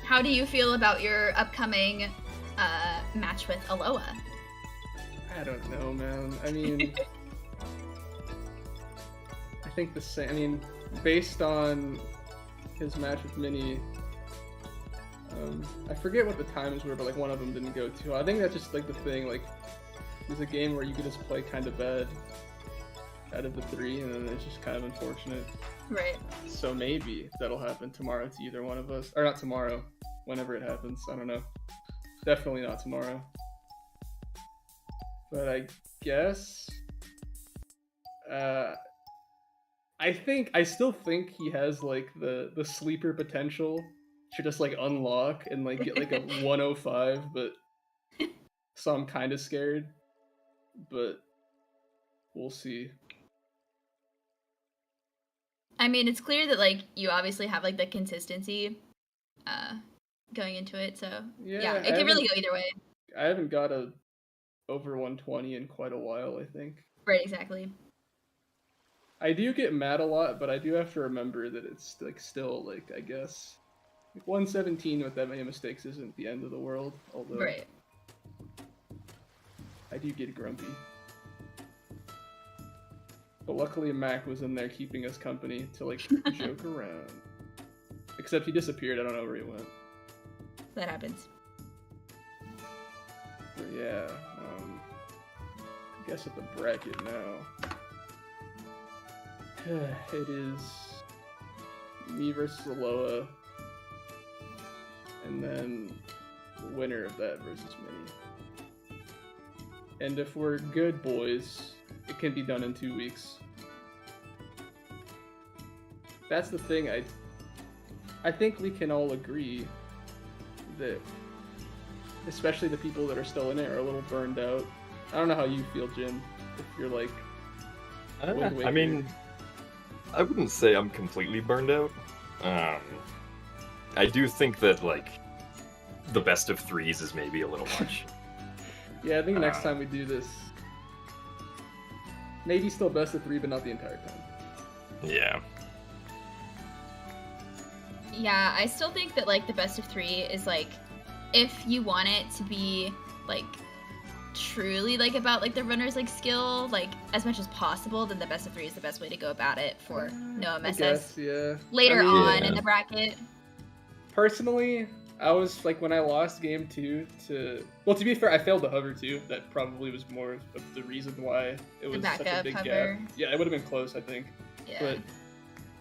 How do you feel about your upcoming match with Aloha? I don't know, man. I mean, I think the same. I mean, based on his match with Minnie, I forget what the times were, but like one of them didn't go too. I think that's just like the thing. Like, there's a game where you could just play kind of bad out of the three, and then it's just kind of unfortunate. Right. So maybe that'll happen tomorrow to either one of us, or not tomorrow, whenever it happens. I don't know. Definitely not tomorrow. But I guess, I still think he has like the sleeper potential to just like unlock and like get like a 105, but so I'm kind of scared, but we'll see. I mean, it's clear that like you obviously have like the consistency going into it, so yeah it can really go either way. I haven't got a over 120 in quite a while, I think. Right, exactly. I do get mad a lot, but I do have to remember that it's like still like, I guess, like 117 with that many mistakes isn't the end of the world, although right. I do get grumpy. But luckily Mac was in there keeping us company to like joke around. Except he disappeared, I don't know where he went. That happens. But yeah, I guess at the bracket now. It is me versus Aloha, and then the winner of that versus me. And if we're good boys, it can be done in 2 weeks. That's the thing, I think we can all agree that, especially the people that are still in it, are a little burned out. I don't know how you feel, Jim, if you're like... I mean, I wouldn't say I'm completely burned out. I do think that, like, the best of threes is maybe a little much. Yeah, I think next time we do this, maybe still best of 3, but not the entire time. Yeah. Yeah, I still think that, like, the best of 3 is, like, if you want it to be, like, truly, like, about, like, the runner's, like, skill, like, as much as possible, then the best of 3 is the best way to go about it for no MSS. I guess, yeah. Later on in the bracket. Personally, I was, like, when I lost game 2 to... Well, to be fair, I failed the hover, too. That probably was more of the reason why it was such a big hover. gap. Yeah, it would have been close, I think. Yeah. But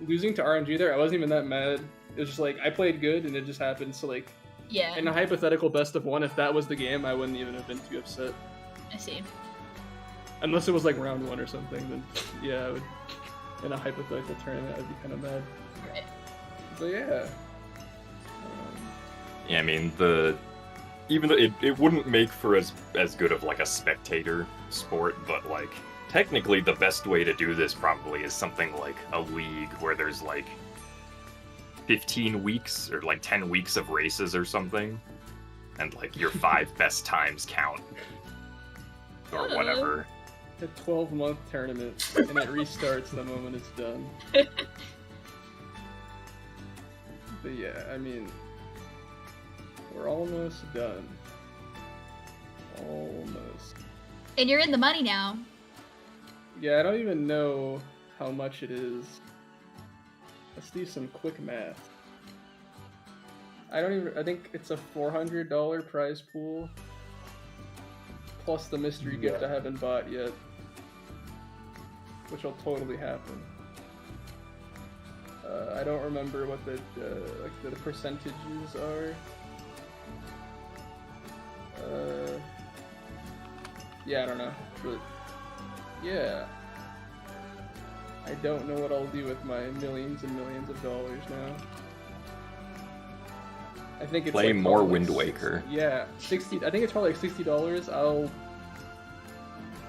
losing to RNG there, I wasn't even that mad. It was just, like, I played good, and it just happened, so, like... Yeah. In a hypothetical best of 1, if that was the game, I wouldn't even have been too upset. I see. Unless it was, like, round 1 or something, then, yeah, I would... In a hypothetical tournament, I'd be kind of mad. Right. But, yeah... Yeah, I mean, even though it wouldn't make for as good of, like, a spectator sport, but, like, technically the best way to do this probably is something like a league where there's, like, 15 weeks or, like, 10 weeks of races or something, and, like, your 5 best times count. Or whatever. A 12-month tournament, and it restarts the moment it's done. But yeah, I mean... We're almost done. Almost. And you're in the money now. Yeah, I don't even know how much it is. Let's do some quick math. I think it's a $400 prize pool. Plus the mystery gift I haven't bought yet. Which will totally happen. I don't remember what the percentages are. Yeah, I don't know, but yeah, I don't know what I'll do with my millions and millions of dollars now. I think it's play like more Wind Waker. Yeah, 60. I think it's probably like $60.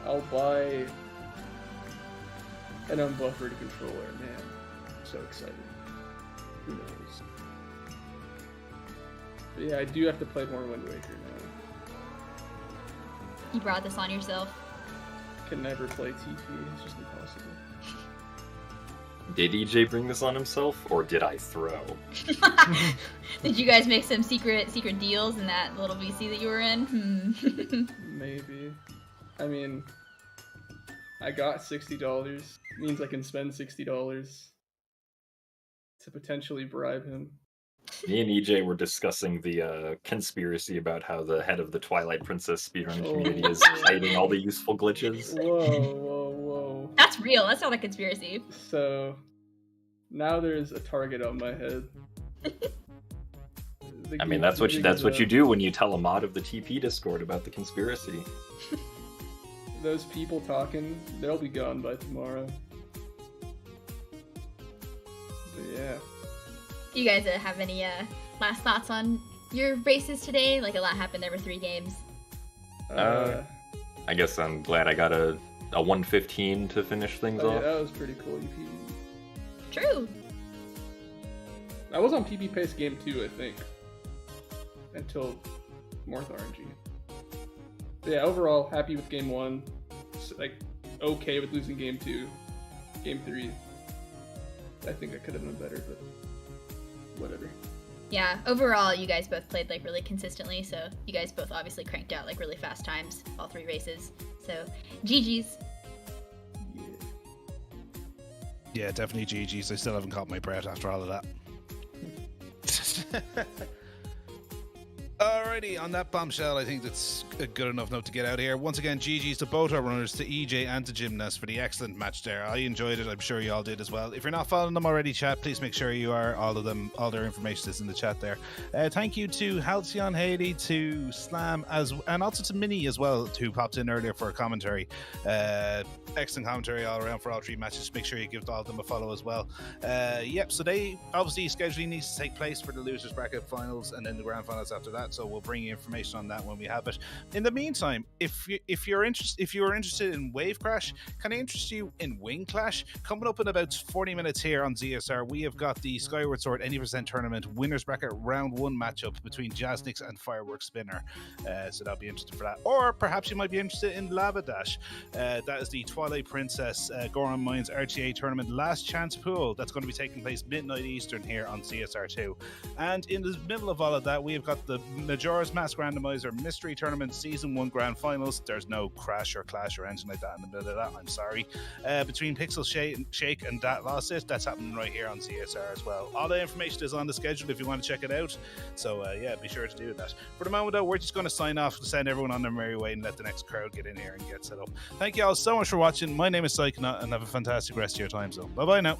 I'll buy an unbuffered controller. Man, I'm so excited. Who knows? But yeah, I do have to play more Wind Waker now. You brought this on yourself. Can never play TP, it's just impossible. Did EJ bring this on himself, or did I throw? Did you guys make some secret deals in that little VC that you were in? Maybe. I mean, I got $60. Means I can spend $60 to potentially bribe him. Me and EJ were discussing the conspiracy about how the head of the Twilight Princess speedrun community is hiding all the useful glitches. Whoa. That's real. That's not a conspiracy. So, now there's a target on my head. I mean, that's what you do when you tell a mod of the TP Discord about the conspiracy. Those people talking, they'll be gone by tomorrow. But yeah. Do you guys have any last thoughts on your races today? Like, a lot happened. There were 3 games. I guess I'm glad I got a 115 to finish things yeah, off. that was pretty cool. You PB. True. I was on PB pace game 2, I think, until Morth RNG. But yeah, overall happy with game 1. Like okay with losing game 2. Game 3, I think I could have done better, but whatever. Yeah, overall, you guys both played like really consistently, so you guys both obviously cranked out like really fast times all 3 races. So, GG's. Yeah, definitely GG's. I still haven't caught my breath after all of that. Alrighty, on that bombshell, I think that's a good enough note to get out of here. Once again, GG's to both our runners, to EJ and to Gymnast for the excellent match there. I enjoyed it. I'm sure you all did as well. If you're not following them already, chat, please make sure you are. All their information is in the chat there. Thank you to Halcyon Haley, to Slam, and also to Minnie as well, who popped in earlier for a commentary. Excellent commentary all around for all 3 matches. Make sure you give all of them a follow as well. Yep, so they obviously scheduling needs to take place for the losers bracket finals and then the grand finals after that. So we'll bring you information on that when we have it. In the meantime, if you are interested in WaveCrash, can I interest you in Wing Clash? Coming up in about 40 minutes here on ZSR, we have got the Skyward Sword Any Percent Tournament winners bracket round 1 matchup between Jazzniks and Fireworks Spinner. So that'll be interesting for that. Or perhaps you might be interested in Lava Dash. That is the Twilight Princess Goron Mines RTA tournament last chance pool. That's going to be taking place midnight Eastern here on CSR2. And in the middle of all of that, we have got the Majora's Mask Randomizer Mystery Tournament Season 1 Grand Finals. There's no crash or clash or anything like that in the middle of that, I'm sorry. Between Pixel Shake and Dat Lost It, that's happening right here on CSR as well. All the information is on the schedule if you want to check it out. So yeah, be sure to do that. For the moment though, we're just going to sign off to send everyone on their merry way and let the next crowd get in here and get set up. Thank you all so much for watching. My name is Psychonaut and have a fantastic rest of your time zone. Bye bye now.